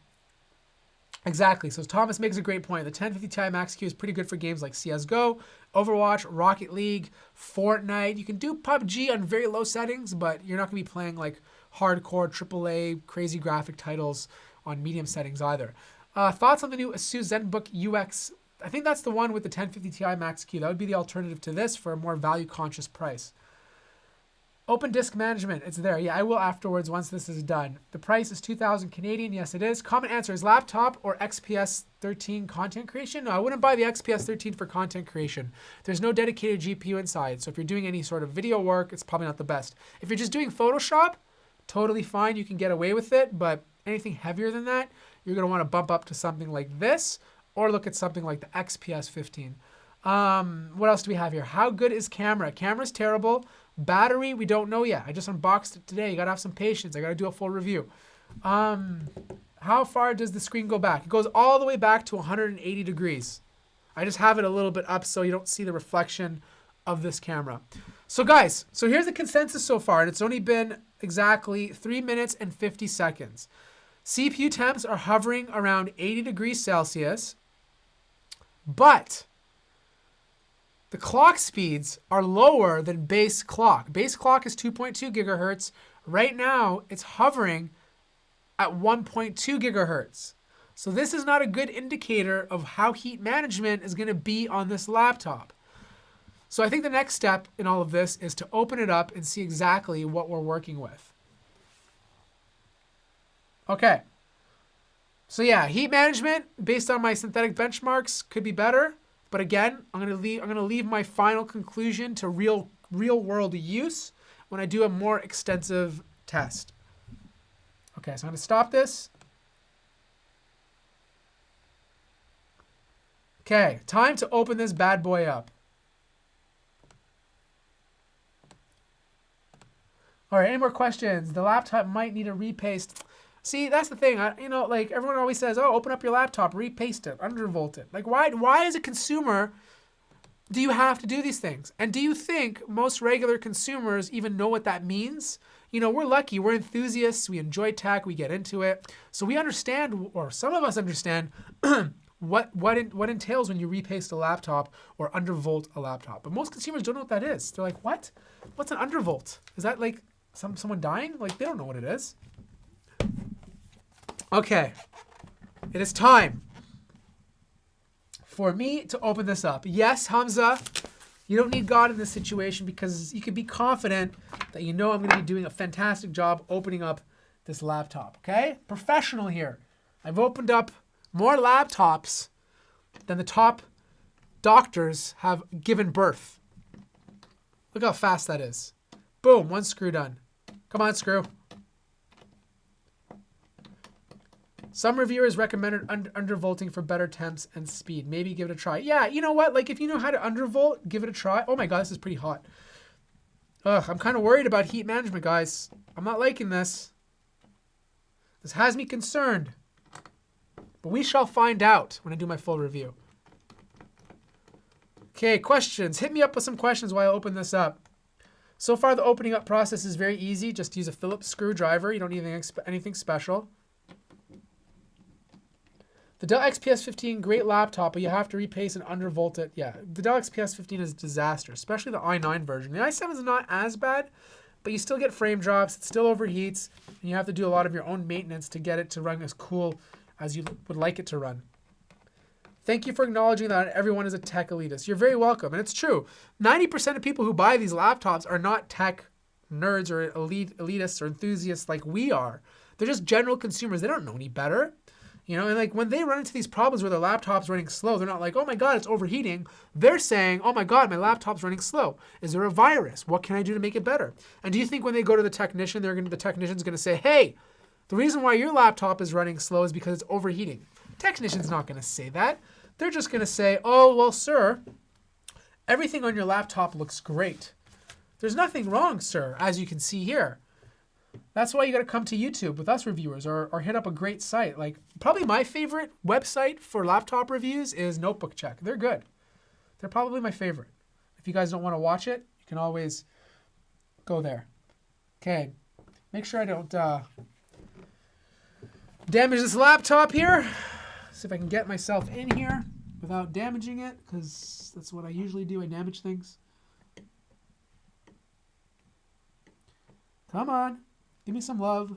Exactly. So Thomas makes a great point. The 1050 Ti Max Q is pretty good for games like CSGO, Overwatch, Rocket League, Fortnite. You can do PUBG on very low settings, but you're not going to be playing like hardcore AAA crazy graphic titles on medium settings either. Thoughts on the new Asus ZenBook UX? I think that's the one with the 1050 Ti Max Q. That would be the alternative to this for a more value-conscious price. Open disk management, it's there. Yeah, I will afterwards once this is done. The price is 2,000 Canadian. Yes, it is. Common answer is laptop or XPS 13 content creation. No, I wouldn't buy the XPS 13 for content creation. There's no dedicated GPU inside. So if you're doing any sort of video work, it's probably not the best. If you're just doing Photoshop, totally fine. You can get away with it. But anything heavier than that, you're going to want to bump up to something like this or look at something like the XPS 15. What else do we have here? How good is camera? Camera's terrible. Battery, we don't know yet. I just unboxed it today. You gotta have some patience. I gotta do a full review. How far does the screen go back? It goes all the way back to 180 degrees. I just have it a little bit up so you don't see the reflection of this camera. So guys, so here's the consensus so far, and it's only been exactly 3 minutes and 50 seconds. CPU temps are hovering around 80 degrees Celsius, but the clock speeds are lower than base clock. Base clock is 2.2 gigahertz. Right now, it's hovering at 1.2 gigahertz. So this is not a good indicator of how heat management is going to be on this laptop. So I think the next step in all of this is to open it up and see exactly what we're working with. Okay. So yeah, heat management based on my synthetic benchmarks could be better. But again, I'm gonna leave my final conclusion to real world use when I do a more extensive test. Okay, so I'm gonna stop this. Okay, time to open this bad boy up. All right, any more questions? The laptop might need a repaste. See, that's the thing. Like everyone always says, oh, open up your laptop, repaste it, undervolt it. Like why as a consumer do you have to do these things? And do you think most regular consumers even know what that means? You know, we're lucky. We're enthusiasts. We enjoy tech. We get into it. So we understand, or some of us understand, what entails when you repaste a laptop or undervolt a laptop. But most consumers don't know what that is. They're like, what? What's an undervolt? Is that like someone dying? Like they don't know what it is. Okay, it is time for me to open this up. Yes, Hamza, you don't need God in this situation because you can be confident that you know I'm going to be doing a fantastic job opening up this laptop, okay? Professional here. I've opened up more laptops than the top doctors have given birth. Look how fast that is. Boom, one screw done. Come on, screw. Some reviewers recommended undervolting for better temps and speed. Maybe give it a try. Yeah, you know what? Like if you know how to undervolt, give it a try. Oh my God, this is pretty hot. Ugh, I'm kind of worried about heat management, guys. I'm not liking this. This has me concerned. But we shall find out when I do my full review. Okay, questions. Hit me up with some questions while I open this up. So far, the opening up process is very easy. Just use a Phillips screwdriver. You don't need anything special. The Dell XPS 15, great laptop, but you have to repaste and undervolt it. Yeah, the Dell XPS 15 is a disaster, especially the i9 version. The i7 is not as bad, but you still get frame drops. It still overheats, and you have to do a lot of your own maintenance to get it to run as cool as you would like it to run. Thank you for acknowledging that everyone is a tech elitist. You're very welcome, and it's true. 90% of people who buy these laptops are not tech nerds or elitists or enthusiasts like we are. They're just general consumers. They don't know any better. You know, and like when they run into these problems where their laptop's running slow, they're not like, oh my God, it's overheating. They're saying, oh my God, my laptop's running slow. Is there a virus? What can I do to make it better? And do you think when they go to the technician, the technician's going to say, hey, the reason why your laptop is running slow is because it's overheating? Technician's not going to say that. They're just going to say, oh, well, sir, everything on your laptop looks great. There's nothing wrong, sir, as you can see here. That's why you got to come to YouTube with us reviewers or hit up a great site. Like probably my favorite website for laptop reviews is Notebook Check. They're good. They're probably my favorite. If you guys don't want to watch it, you can always go there. Okay. Make sure I don't damage this laptop here. See if I can get myself in here without damaging it, because that's what I usually do. I damage things. Come on. Give me some love.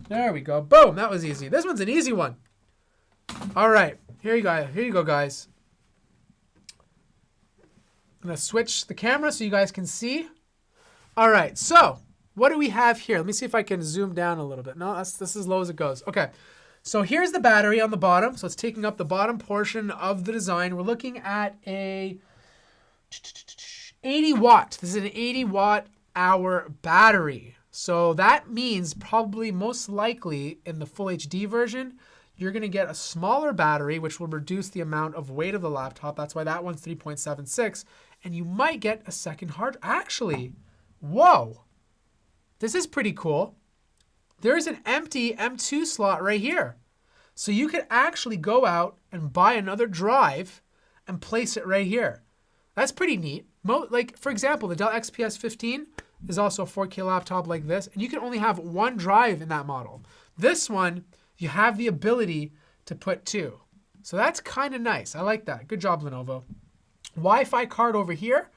There we go. Boom. That was easy. This one's an easy one. All right. Here you go. Here you go, guys. I'm going to switch the camera so you guys can see. All right. So what do we have here? Let me see if I can zoom down a little bit. No, this is as low as it goes. Okay. So here's the battery on the bottom. So it's taking up the bottom portion of the design. We're looking at a 80 watt. This is an 80 watt hour battery. So that means probably most likely in the full HD version, you're going to get a smaller battery, which will reduce the amount of weight of the laptop. That's why that one's 3.76. And you might get a second hard. Actually, whoa, this is pretty cool. There's an empty M2 slot right here. So you could actually go out and buy another drive and place it right here. That's pretty neat. Like, for example, the Dell XPS 15, is also a 4K laptop like this, and you can only have one drive in that model. This one, you have the ability to put two. So that's kind of nice. I like that. Good job, Lenovo. Wi-Fi card over here.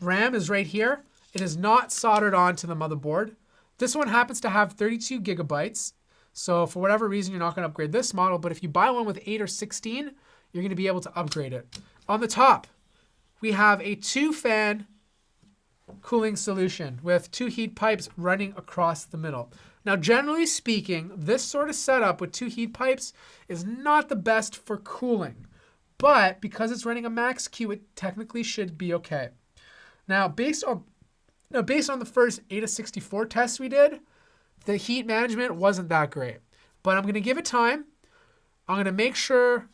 RAM is right here. It is not soldered onto the motherboard. This one happens to have 32 gigabytes. So for whatever reason, you're not going to upgrade this model. But if you buy one with 8 or 16, you're going to be able to upgrade it. On the top, we have a 2-fan cooling solution with 2 heat pipes running across the middle. Now, generally speaking, this sort of setup with 2 heat pipes is not the best for cooling. But because it's running a max Q, it technically should be okay. Now, based on the first AIDA64 test we did, the heat management wasn't that great. But I'm going to give it time. I'm going to make sure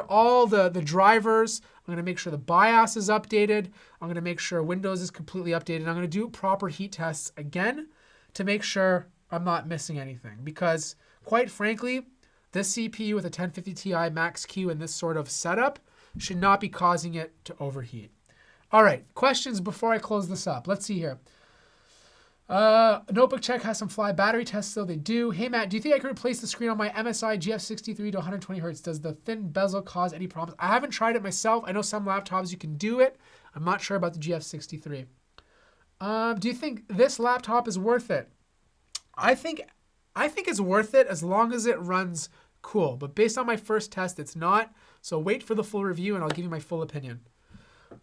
all the drivers, I'm going to make sure the BIOS is updated. I'm going to make sure Windows is completely updated. I'm going to do proper heat tests again to make sure I'm not missing anything. Because quite frankly, this CPU with a 1050 Ti Max Q and this sort of setup should not be causing it to overheat. All right, questions before I close this up. Let's see here. Notebook Check has some fly battery tests, so they do. Hey, Matt, do you think I can replace the screen on my MSI GF63 to 120 Hz? Does the thin bezel cause any problems? I haven't tried it myself. I know some laptops you can do it. I'm not sure about the GF63. Do you think this laptop is worth it? I think it's worth it as long as it runs cool. But based on my first test, it's not. So wait for the full review and I'll give you my full opinion.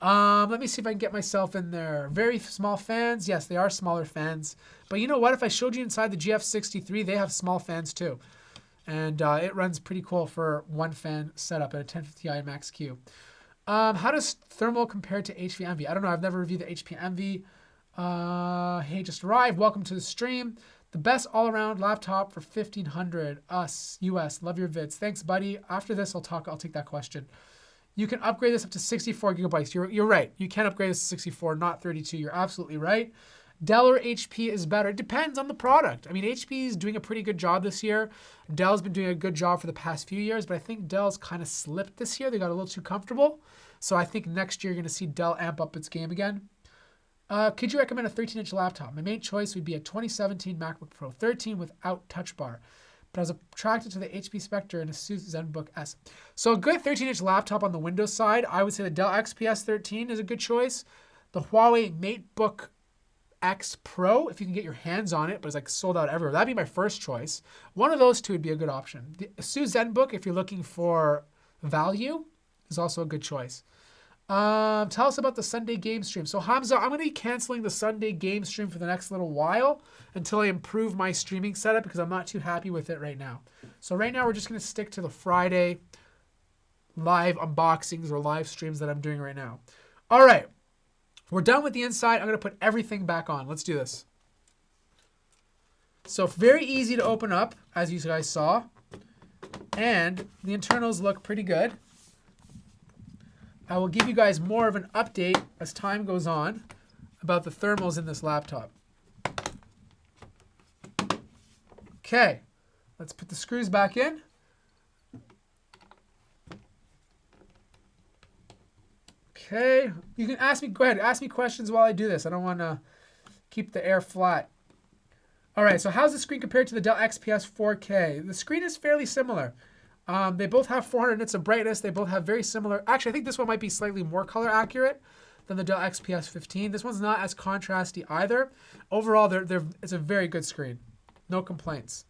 Let me see if I can get myself in there. Very small fans. Yes, they are smaller fans. But you know what? If I showed you inside the GF63, they have small fans too. And it runs pretty cool for one fan setup at a 1050 Ti Max Q. How does thermal compare to HP Envy? I don't know. I've never reviewed the HP Envy. Hey, just arrived. Welcome to the stream. The best all-around laptop for $1,500 US. Love your vids. Thanks, buddy. After this, I'll take that question. You can upgrade this up to 64 gigabytes. You're right. You can upgrade this to 64, not 32. You're absolutely right. Dell or HP is better. It depends on the product. I mean, HP is doing a pretty good job this year. Dell's been doing a good job for the past few years, but I think Dell's kind of slipped this year. They got a little too comfortable. So I think next year you're going to see Dell amp up its game again. Could you recommend a 13-inch laptop? My main choice would be a 2017 MacBook Pro 13 without Touch Bar. But I was attracted to the HP Spectre and Asus ZenBook S. So a good 13-inch laptop on the Windows side, I would say the Dell XPS 13 is a good choice. The Huawei MateBook X Pro, if you can get your hands on it, but it's like sold out everywhere. That'd be my first choice. One of those two would be a good option. The Asus ZenBook, if you're looking for value, is also a good choice. Tell us about the Sunday game stream. So Hamza, I'm going to be canceling the Sunday game stream for the next little while until I improve my streaming setup because I'm not too happy with it right now. So right now we're just going to stick to the Friday live unboxings or live streams that I'm doing right now. All right. We're done with the inside. I'm going to put everything back on. Let's do this. So very easy to open up, as you guys saw. And the internals look pretty good. I will give you guys more of an update as time goes on about the thermals in this laptop. Okay, let's put the screws back in. Okay, you can ask me, go ahead, ask me questions while I do this. I don't want to keep the air flat. All right, so how's the screen compared to the Dell XPS 4K? The screen is fairly similar. They both have 400 nits of brightness. They both have very similar. Actually, I think this one might be slightly more color accurate than the Dell XPS 15. This one's not as contrasty either. Overall, it's a very good screen. No complaints.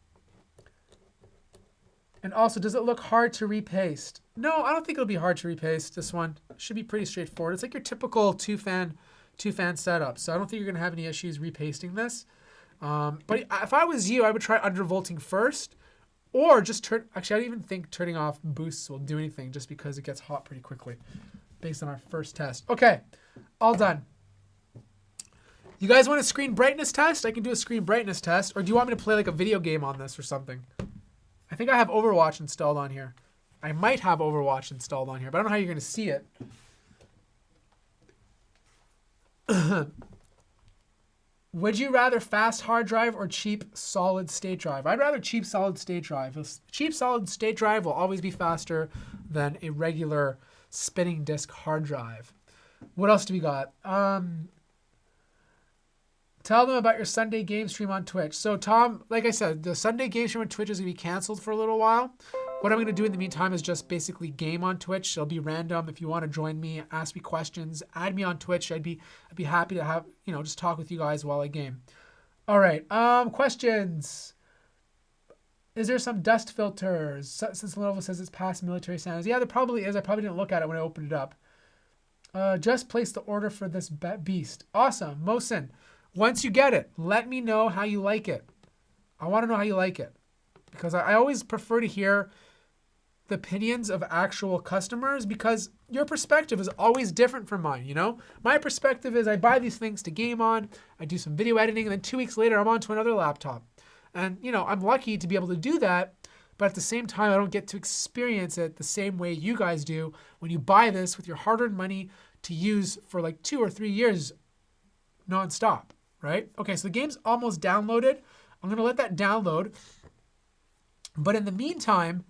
And also, does it look hard to repaste? No, I don't think it'll be hard to repaste this one. It should be pretty straightforward. It's like your typical two-fan setup. So I don't think you're going to have any issues repasting this. But if I was you, I would try undervolting first. Or just turn, actually I don't even think turning off boosts will do anything just because it gets hot pretty quickly based on our first test. Okay, all done. You guys want a screen brightness test? I can do a screen brightness test. Or do you want me to play like a video game on this or something? I think I have Overwatch installed on here. I might have Overwatch installed on here, but I don't know how you're going to see it. Would you rather fast hard drive or cheap solid state drive? I'd rather cheap solid state drive. A cheap solid state drive will always be faster than a regular spinning disk hard drive. What else do we got? Tell them about your Sunday game stream on Twitch. So Tom, like I said, the Sunday game stream on Twitch is going to be canceled for a little while. What I'm going to do in the meantime is just basically game on Twitch. It'll be random. If you want to join me, ask me questions, add me on Twitch. I'd be happy to have, just talk with you guys while I game. All right. Questions. Is there some dust filters? Since Lenovo says it's past military standards. Yeah, there probably is. I probably didn't look at it when I opened it up. Just place the order for this beast. Awesome. Mosin, once you get it, let me know how you like it. I want to know how you like it. Because I always prefer to hear the opinions of actual customers, because your perspective is always different from mine, My perspective is I buy these things to game on, I do some video editing, and then 2 weeks later I'm on to another laptop. And, I'm lucky to be able to do that, but at the same time, I don't get to experience it the same way you guys do when you buy this with your hard-earned money to use for like 2 or 3 years nonstop, right? Okay, so the game's almost downloaded. I'm going to let that download. But in the meantime,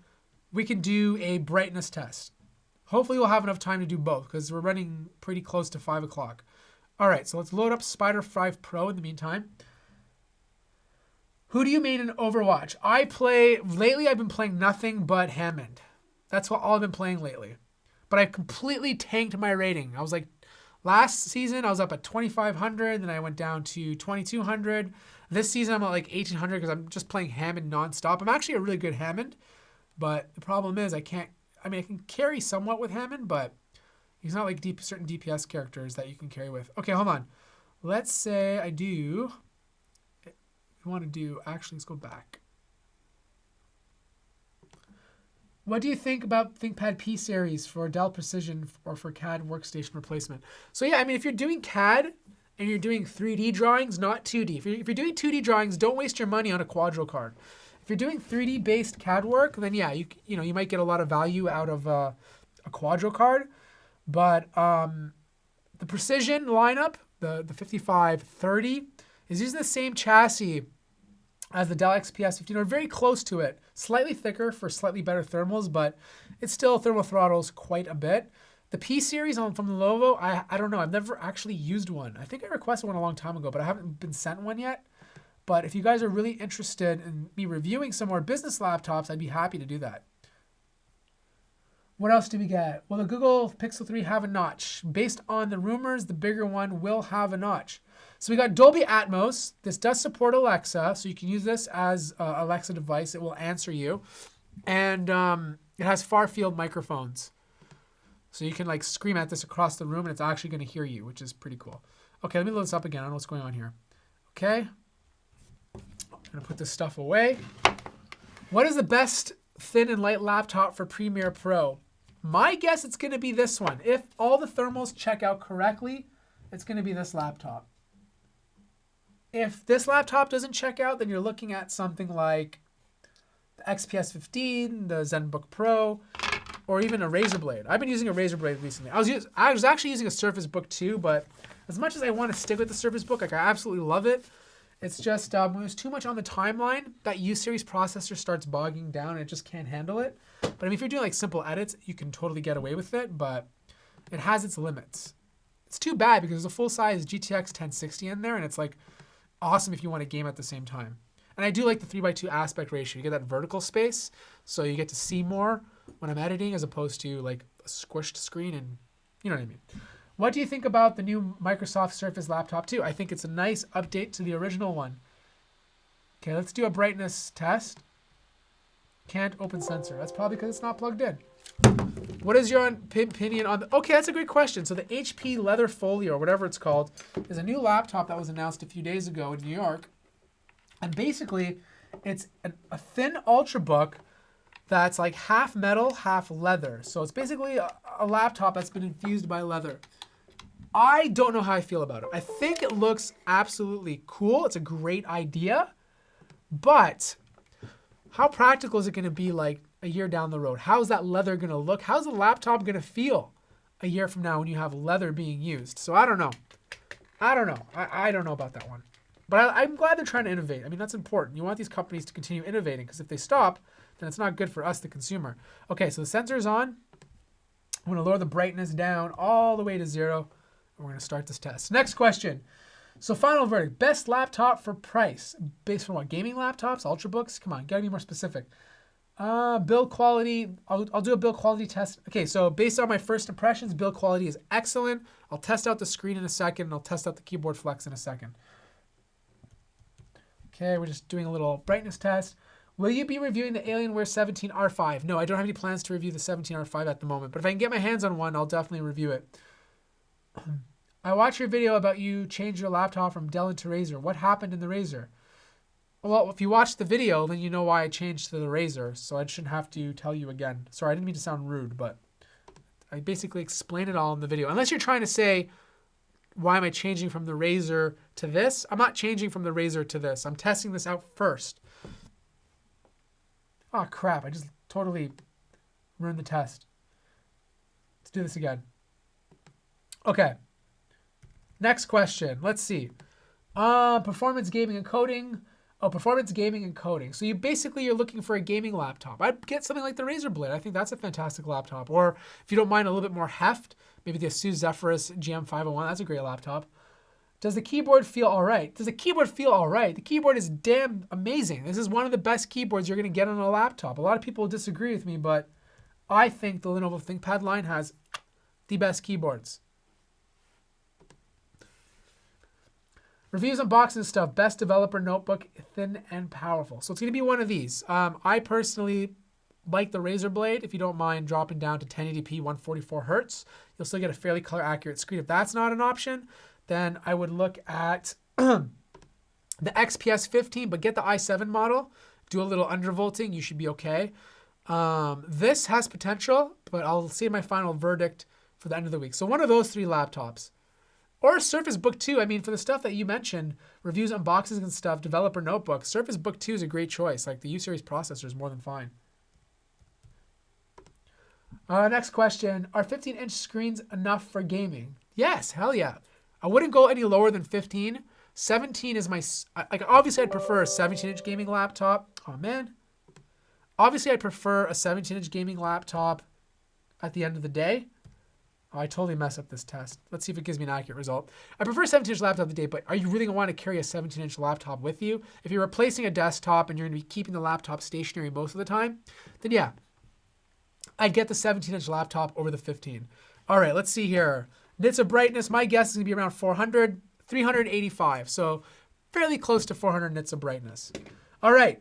we can do a brightness test. Hopefully we'll have enough time to do both because we're running pretty close to 5 o'clock. All right, so let's load up Spider 5 Pro in the meantime. Who do you main in Overwatch? Lately I've been playing nothing but Hammond. That's all I've been playing lately. But I completely tanked my rating. I was like, last season I was up at 2,500, then I went down to 2,200. This season I'm at like 1,800 because I'm just playing Hammond nonstop. I'm actually a really good Hammond, but the problem is I can carry somewhat with Hammond, but he's not like certain DPS characters that you can carry with. Okay, hold on. Let's say I do. Let's go back. What do you think about ThinkPad P series for Dell Precision or for CAD workstation replacement? So yeah, if you're doing CAD and you're doing 3D drawings, not 2D. If you're doing 2D drawings, don't waste your money on a Quadro card. If you're doing 3D based CAD work, then yeah, you might get a lot of value out of a Quadro card. But the Precision lineup, the 5530, is using the same chassis as the Dell XPS 15, or very close to it. Slightly thicker for slightly better thermals, but it still thermal throttles quite a bit. The P series from the Lenovo, I don't know. I've never actually used one. I think I requested one a long time ago, but I haven't been sent one yet. But if you guys are really interested in me reviewing some more business laptops, I'd be happy to do that. What else do we get? Will the Google Pixel 3 have a notch? Based on the rumors, the bigger one will have a notch. So we got Dolby Atmos. This does support Alexa, so you can use this as an Alexa device. It will answer you. And it has far-field microphones. So you can like scream at this across the room and it's actually going to hear you, which is pretty cool. Okay, let me load this up again. I don't know what's going on here. Okay. I'm going to put this stuff away. What is the best thin and light laptop for Premiere Pro? My guess it's going to be this one. If all the thermals check out correctly, it's going to be this laptop. If this laptop doesn't check out, then you're looking at something like the XPS 15, the ZenBook Pro, or even a Razer Blade. I've been using a Razer Blade recently. I was actually using a Surface Book too, but as much as I want to stick with the Surface Book, like I absolutely love it. It's just when there's too much on the timeline, that U-series processor starts bogging down and it just can't handle it. But if you're doing like simple edits, you can totally get away with it, but it has its limits. It's too bad because there's a full-size GTX 1060 in there, and it's like awesome if you want to game at the same time. And I do like the 3:2 aspect ratio. You get that vertical space, so you get to see more when I'm editing as opposed to like a squished screen, and you know what I mean. What do you think about the new Microsoft Surface Laptop 2? I think it's a nice update to the original one. Okay, let's do a brightness test. Can't open sensor. That's probably because it's not plugged in. What is your opinion on the... Okay, that's a great question. So the HP Leather Folio, or whatever it's called, is a new laptop that was announced a few days ago in New York. And basically, it's a thin Ultrabook that's like half metal, half leather. So it's basically a laptop that's been infused by leather. I don't know how I feel about it. I think it looks absolutely cool. It's a great idea. But how practical is it going to be like a year down the road? How's that leather going to look? How's the laptop going to feel a year from now when you have leather being used? So I don't know. I don't know about that one. But I'm glad they're trying to innovate. I mean, that's important. You want these companies to continue innovating, because if they stop, then it's not good for us, the consumer. Okay, so the sensor's on. I'm going to lower the brightness down all the way to 0. And we're going to start this test. Next question. So final verdict, best laptop for price. Based on what, gaming laptops, Ultrabooks? Come on, gotta be more specific. Build quality, I'll do a build quality test. Okay, so based on my first impressions, build quality is excellent. I'll test out the screen in a second, and I'll test out the keyboard flex in a second. Okay, we're just doing a little brightness test. Will you be reviewing the Alienware 17R5? No, I don't have any plans to review the 17R5 at the moment, but if I can get my hands on one, I'll definitely review it. I watched your video about you changed your laptop from Dell into Razer. What happened in the Razer? Well, if you watch the video, then you know why I changed to the Razer, so I shouldn't have to tell you again. Sorry, I didn't mean to sound rude, but I basically explained it all in the video. Unless you're trying to say, why am I changing from the Razer to this? I'm not changing from the Razer to this. I'm testing this out first. Oh, crap. I just totally ruined the test. Let's do this again. Okay. Next question. Let's see. Performance gaming and coding. Oh, performance gaming and coding. So you're looking for a gaming laptop. I'd get something like the Razer Blade. I think that's a fantastic laptop. Or if you don't mind a little bit more heft, maybe the Asus Zephyrus GM501. That's a great laptop. Does the keyboard feel all right? Does the keyboard feel all right? The keyboard is damn amazing. This is one of the best keyboards you're going to get on a laptop. A lot of people disagree with me, but I think the Lenovo ThinkPad line has the best keyboards. Reviews, unboxing stuff. Best developer notebook, thin and powerful. So it's going to be one of these. I personally like the Razer Blade. If you don't mind dropping down to 1080p 144 hertz, you'll still get a fairly color accurate screen. If that's not an option, then I would look at the XPS 15, but get the i7 model. Do a little undervolting. You should be okay. This has potential, but I'll see my final verdict for the end of the week. So one of those three laptops. Or Surface Book 2. I mean, for the stuff that you mentioned, reviews, unboxings and stuff, developer notebook, Surface Book 2 is a great choice. Like the U-Series processor is more than fine. Next question. Are 15-inch screens enough for gaming? Yes, hell yeah. I wouldn't go any lower than 15. 17 is my... obviously, I'd prefer a 17-inch gaming laptop. Oh, man. Obviously, I'd prefer a 17-inch gaming laptop at the end of the day. Oh, I totally messed up this test. Let's see if it gives me an accurate result. I prefer a 17-inch laptop today, but are you really going to want to carry a 17-inch laptop with you? If you're replacing a desktop and you're going to be keeping the laptop stationary most of the time, then yeah, I'd get the 17-inch laptop over the 15. All right, let's see here. Nits of brightness, my guess is going to be around 400, 385. So fairly close to 400 nits of brightness. All right.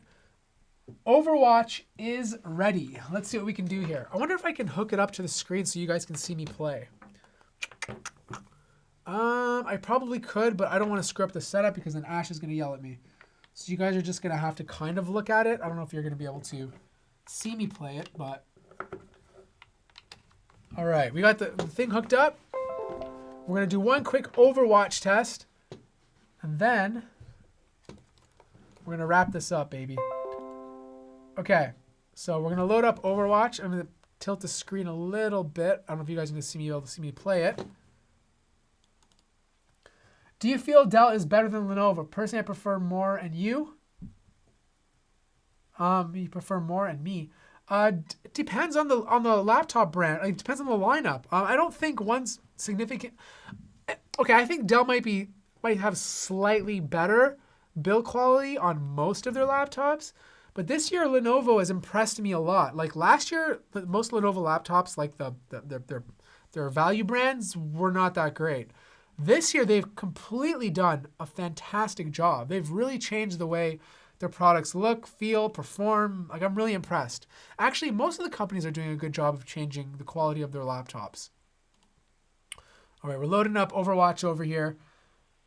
Overwatch is ready. Let's see what we can do here. I wonder if I can hook it up to the screen so you guys can see me play. I probably could, but I don't want to screw up the setup because then Ash is going to yell at me. So you guys are just going to have to kind of look at it. I don't know if you're going to be able to see me play it, but... All right, we got the thing hooked up. We're going to do one quick Overwatch test. And then we're going to wrap this up, baby. Okay, so we're going to load up Overwatch. I'm going to tilt the screen a little bit. I don't know if you guys are going to be able to see me play it. Do you feel Dell is better than Lenovo? Personally, I prefer more, and you? You prefer more and me. It depends on the laptop brand. It depends on the lineup. I don't think one's significant. Okay, I think Dell might have slightly better build quality on most of their laptops. But this year, Lenovo has impressed me a lot. Like last year, most Lenovo laptops, like their value brands, were not that great. This year, they've completely done a fantastic job. They've really changed the way their products look, feel, perform. Like I'm really impressed. Actually, most of the companies are doing a good job of changing the quality of their laptops. All right, we're loading up Overwatch over here.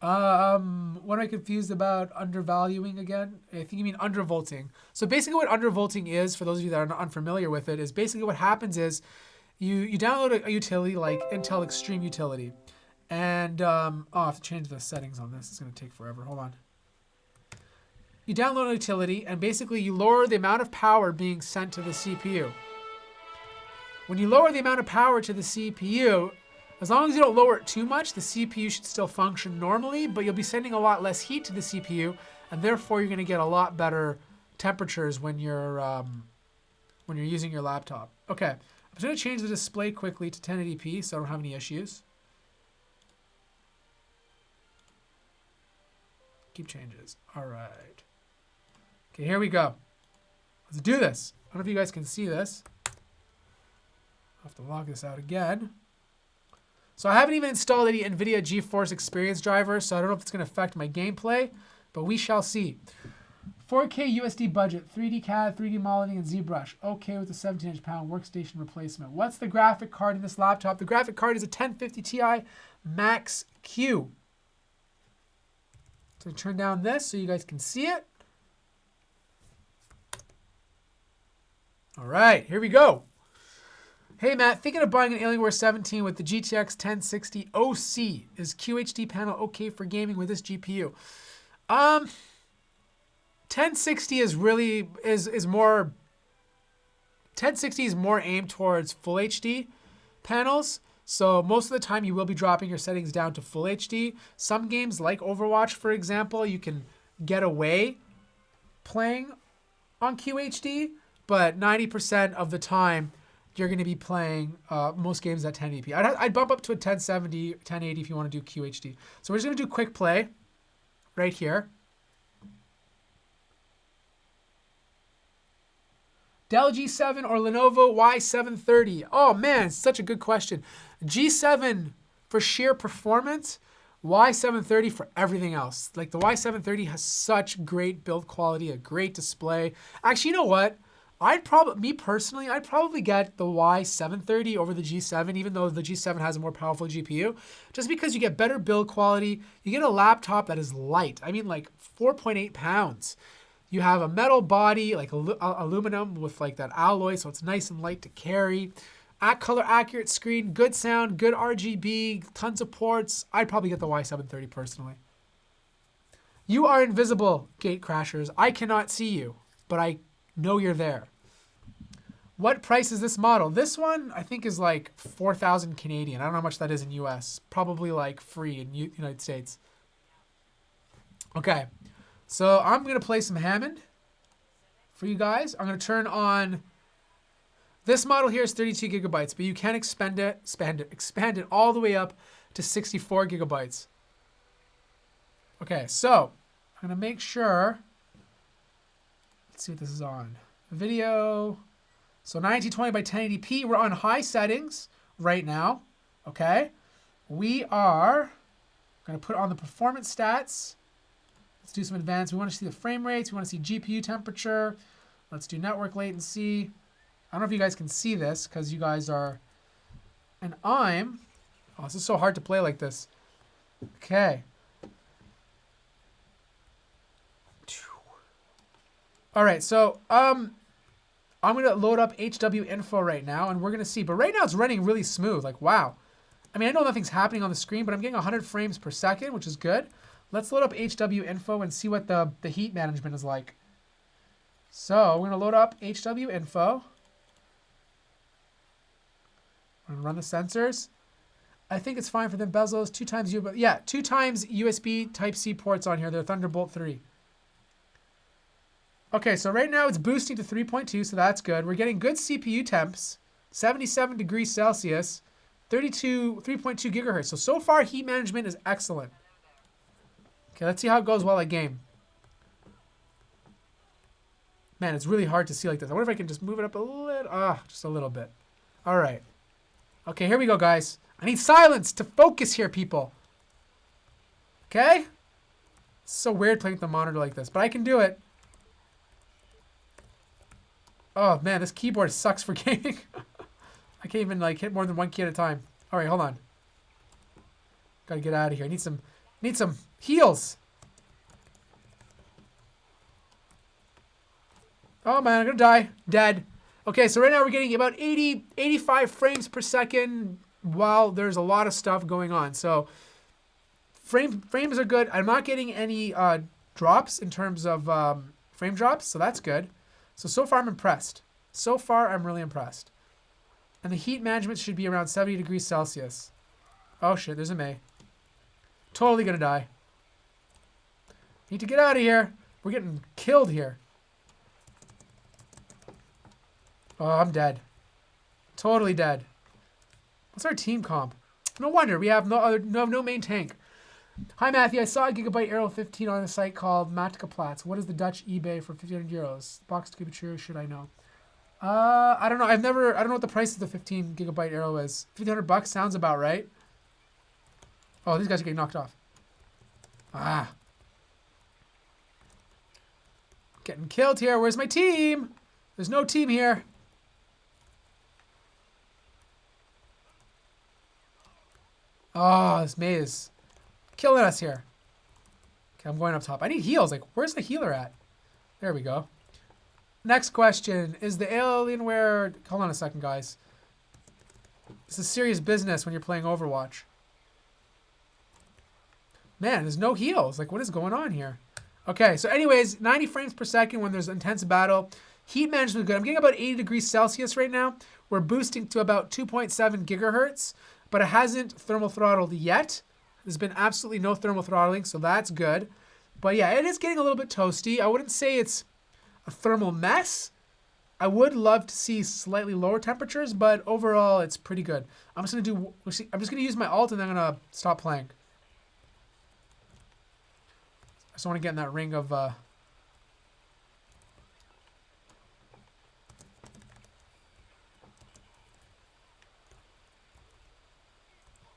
What am I confused about undervaluing again? I think you mean undervolting. So basically what undervolting is, for those of you that are not unfamiliar with it, is basically what happens is you download a utility like Intel Extreme Utility. And I have to change the settings on this. It's going to take forever. Hold on. You download a utility and basically you lower the amount of power being sent to the CPU. When you lower the amount of power to the CPU, as long as you don't lower it too much, the CPU should still function normally, but you'll be sending a lot less heat to the CPU, and therefore you're going to get a lot better temperatures when you're using your laptop. Okay, I'm just going to change the display quickly to 1080p so I don't have any issues. Keep changes. All right. Okay, here we go. Let's do this. I don't know if you guys can see this. I'll have to log this out again. So I haven't even installed any NVIDIA GeForce Experience drivers, so I don't know if it's going to affect my gameplay, but we shall see. 4K USD budget, 3D CAD, 3D modeling, and ZBrush. Okay with the 17-inch pound workstation replacement. What's the graphic card in this laptop? The graphic card is a 1050 Ti Max Q. So turn down this so you guys can see it. All right, here we go. Hey Matt, thinking of buying an Alienware 17 with the GTX 1060 OC. Is QHD panel okay for gaming with this GPU? 1060 is really more 1060 is more aimed towards full HD panels. So most of the time you will be dropping your settings down to full HD. Some games like Overwatch, for example, you can get away playing on QHD, but 90% of the time you're going to be playing most games at 1080p. I'd bump up to a 1070, 1080 if you want to do QHD. So we're just going to do quick play right here. Dell G7 or Lenovo Y730? Oh man, it's such a good question. G7 for sheer performance, Y730 for everything else. Like the Y730 has such great build quality, a great display. Actually, you know what? I'd probably get the Y730 over the G7, even though the G7 has a more powerful GPU, just because you get better build quality. You get a laptop that is light. I mean, like 4.8 pounds. You have a metal body, like aluminum with like that alloy, so it's nice and light to carry. Color accurate screen, good sound, good RGB, tons of ports. I'd probably get the Y730 personally. You are invisible, gate crashers. I cannot see you, but I know you're there. What price is this model? This one, I think, is like 4,000 Canadian. I don't know how much that is in US. Probably like free in United States. Okay. So I'm going to play some Hammond for you guys. I'm going to turn on, this model here is 32 gigabytes, but you can expand it all the way up to 64 gigabytes. Okay, so I'm going to make sure, let's see what this is on. Video, so 1920 by 1080p. We're on high settings right now, okay? We are going to put on the performance stats. Let's do some advanced. We want to see the frame rates. We want to see GPU temperature. Let's do network latency. I don't know if you guys can see this because you guys are, and I'm, oh, this is so hard to play like this. Okay. All right, so I'm going to load up HW info right now, and we're going to see. But right now it's running really smooth. Like, wow. I mean, I know nothing's happening on the screen, but I'm getting 100 frames per second, which is good. Let's load up HW info and see what the heat management is like. So we're going to load up HW info. I'm going to run the sensors. I think it's fine for the bezels. 2 times USB Type-C ports on here. They're Thunderbolt 3. Okay, so right now it's boosting to 3.2, so that's good. We're getting good CPU temps, 77 degrees Celsius, 3.2 gigahertz. So far heat management is excellent. Okay, let's see how it goes while I game. Man, it's really hard to see like this. I wonder if I can just move it up a little. Just a little bit. All right. Okay, here we go, guys. I need silence to focus here, people. Okay? It's so weird playing with the monitor like this, but I can do it. Oh, man, this keyboard sucks for gaming. I can't even, like, hit more than one key at a time. All right, hold on. Gotta get out of here. I need some heals. Oh man, I'm gonna die. Dead. Okay, so right now we're getting about 85 frames per second while there's a lot of stuff going on. So frames are good. I'm not getting any drops in terms of frame drops, so that's good. So far I'm impressed. So far I'm really impressed. And the heat management should be around 70 degrees Celsius. Oh shit, there's a May. Totally gonna die. Need to get out of here. We're getting killed here. Oh, I'm dead. Totally dead. What's our team comp? No wonder we have no main tank. Hi, Matthew. I saw a Gigabyte Aero 15 on a site called Matkaplatz. What is the Dutch eBay for 1,500 euros? Box to be true. Should I know? I don't know. I don't know what the price of the 15 Gigabyte Aero is. 1,500 bucks sounds about right. Oh, these guys are getting knocked off. Ah. Getting killed here. Where's my team? There's no team here. Oh, this maze. Killing us here. Okay, I'm going up top. I need heals. Like, where's the healer at? There we go. Next question. Is the Alienware... Hold on a second, guys. This is serious business when you're playing Overwatch. Man, there's no heals. Like, what is going on here? Okay, so anyways, 90 frames per second when there's intense battle. Heat management is good. I'm getting about 80 degrees Celsius right now. We're boosting to about 2.7 gigahertz, but it hasn't thermal throttled yet. There's been absolutely no thermal throttling, so that's good. But yeah, it is getting a little bit toasty. I wouldn't say it's a thermal mess. I would love to see slightly lower temperatures, but overall, it's pretty good. I'm just gonna use my alt and then I'm gonna stop playing. I just want to get in that ring of.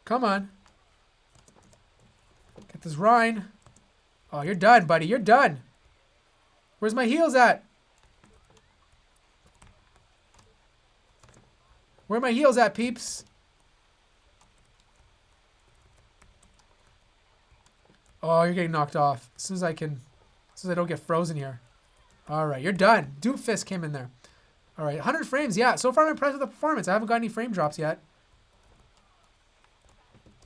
Come on. Get this Rhine. Oh, you're done, buddy. You're done. Where's my heals at? Where are my heals at, peeps? Oh, you're getting knocked off. As soon as I don't get frozen here. All right, you're done. Doomfist came in there. All right, 100 frames. Yeah, so far I'm impressed with the performance. I haven't got any frame drops yet.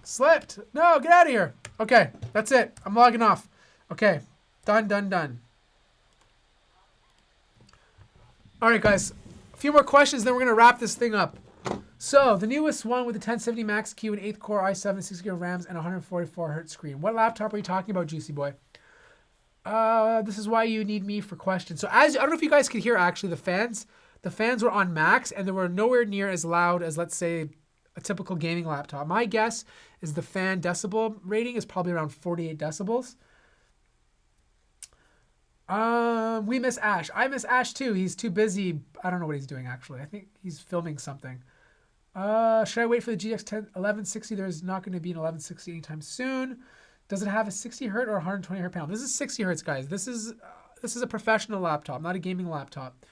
Slipped. No, get out of here. Okay, that's it. I'm logging off. Okay, done, done, done. All right, guys. A few more questions, then we're going to wrap this thing up. So, the newest one with the 1070 Max Q and 8th core i7, 6GB RAMs, and 144Hz screen. What laptop are you talking about, Juicy Boy? This is why you need me for questions. So, I don't know if you guys could hear, actually, the fans. The fans were on max, and they were nowhere near as loud as, let's say, a typical gaming laptop. My guess is the fan decibel rating is probably around 48 decibels. We miss Ash. I miss Ash too. He's too busy. I don't know what he's doing actually. I think he's filming something. Should I wait for the GX 1160? There's not going to be an 1160 anytime soon. Does it have a 60 Hz or 120 Hz panel? This is 60 Hz, guys. This is a professional laptop, not a gaming laptop.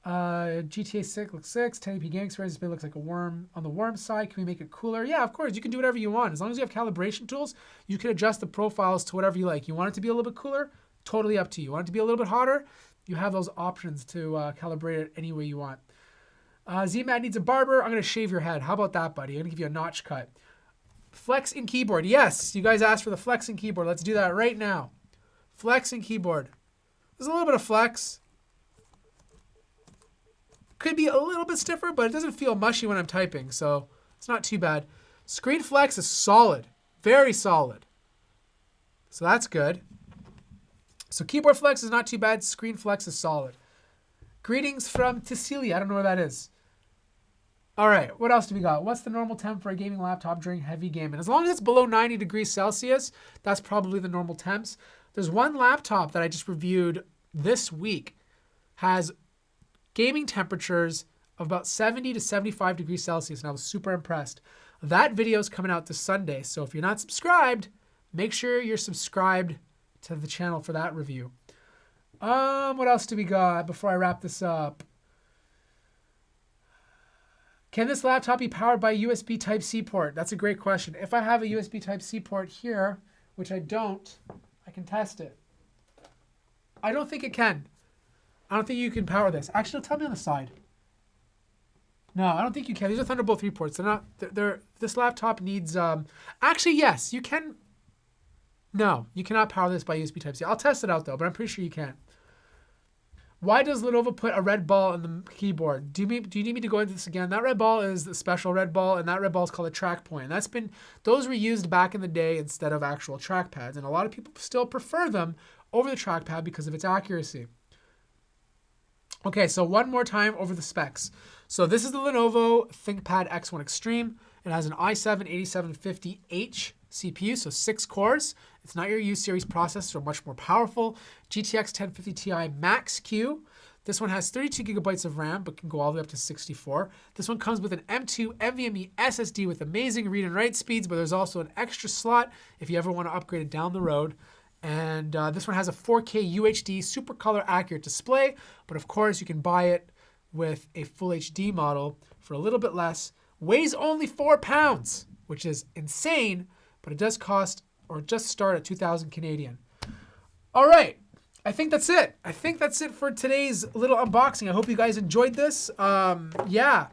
GTA 6 looks 1080p gaming experience display looks like a worm on the warm side. Can we make it cooler? Yeah, of course. You can do whatever you want. As long as you have calibration tools, you can adjust the profiles to whatever you like. You want it to be a little bit cooler? Totally up to you. You want it to be a little bit hotter? You have those options to calibrate it any way you want. ZMAD needs a barber. I'm going to shave your head. How about that, buddy? I'm going to give you a notch cut. Flex in keyboard. Yes, you guys asked for the flex in keyboard. Let's do that right now. Flex in keyboard. There's a little bit of flex. Could be a little bit stiffer, but it doesn't feel mushy when I'm typing, so it's not too bad. Screen flex is solid. Very solid. So that's good. So keyboard flex is not too bad. Screen flex is solid. Greetings from Ticilia. I don't know where that is. All right, what else do we got? What's the normal temp for a gaming laptop during heavy gaming? As long as it's below 90 degrees Celsius, that's probably the normal temps. There's one laptop that I just reviewed this week. Has gaming temperatures of about 70 to 75 degrees Celsius, and I was super impressed. That video is coming out this Sunday, so if you're not subscribed, make sure you're subscribed to the channel for that review. What else do we got before I wrap this up? Can this laptop be powered by USB Type-C port? That's a great question. If I have a USB Type-C port here, which I don't, I can test it. I don't think it can. I don't think you can power this. Actually, tell me on the side. No, I don't think you can. These are Thunderbolt 3 ports. They're not. This laptop needs. Actually, yes, you can. No, you cannot power this by USB Type-C. I'll test it out though, but I'm pretty sure you can. Why does Lenovo put a red ball in the keyboard? Do you need me to go into this again? That red ball is the special red ball, and that red ball is called a track point. Those were used back in the day instead of actual trackpads, and a lot of people still prefer them over the trackpad because of its accuracy. Okay, so one more time over the specs. So this is the Lenovo ThinkPad X1 Extreme. It has an i7-8750H CPU, so 6 cores. It's not your U-series processor, so much more powerful. GTX 1050 Ti Max-Q. This one has 32 gigabytes of RAM, but can go all the way up to 64. This one comes with an M2 NVMe SSD with amazing read and write speeds, but there's also an extra slot if you ever want to upgrade it down the road. And this one has a 4K UHD super color accurate display, but of course you can buy it with a full HD model for a little bit less. Weighs only 4 pounds, which is insane, but it does cost or just start at 2,000 Canadian. All right. I think that's it. I think that's it for today's little unboxing. I hope you guys enjoyed this. Yeah,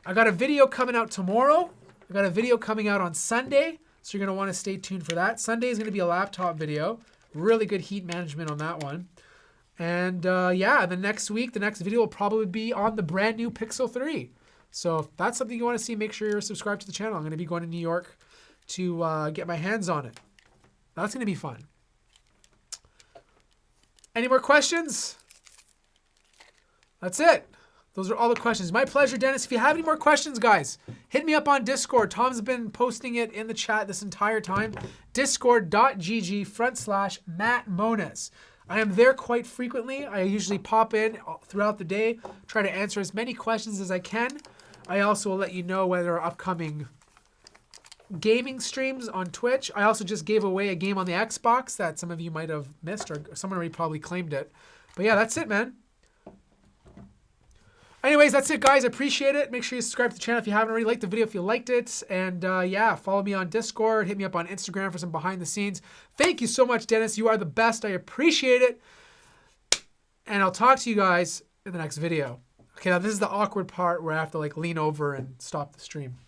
I got a video coming out tomorrow. I got a video coming out on Sunday, so you're going to want to stay tuned for that. Sunday is going to be a laptop video. Really good heat management on that one. And yeah, the next week, the next video will probably be on the brand new Pixel 3. So if that's something you want to see, make sure you're subscribed to the channel. I'm going to be going to New York to get my hands on it. That's going to be fun. Any more questions? That's it. Those are all the questions. My pleasure, Dennis. If you have any more questions, guys, hit me up on Discord. Tom's been posting it in the chat this entire time. Discord.gg/Matt Moniz. I am there quite frequently. I usually pop in throughout the day, try to answer as many questions as I can. I also will let you know whether upcoming gaming streams on Twitch. I also just gave away a game on the Xbox that some of you might have missed, or someone already probably claimed it. But yeah, that's it, man. Anyways, that's it, guys. I appreciate it. Make sure you subscribe to the channel if you haven't already. Like the video if you liked it. And yeah, follow me on Discord. Hit me up on Instagram for some behind the scenes. Thank you so much, Dennis. You are the best. I appreciate it. And I'll talk to you guys in the next video. Okay, now this is the awkward part where I have to like lean over and stop the stream.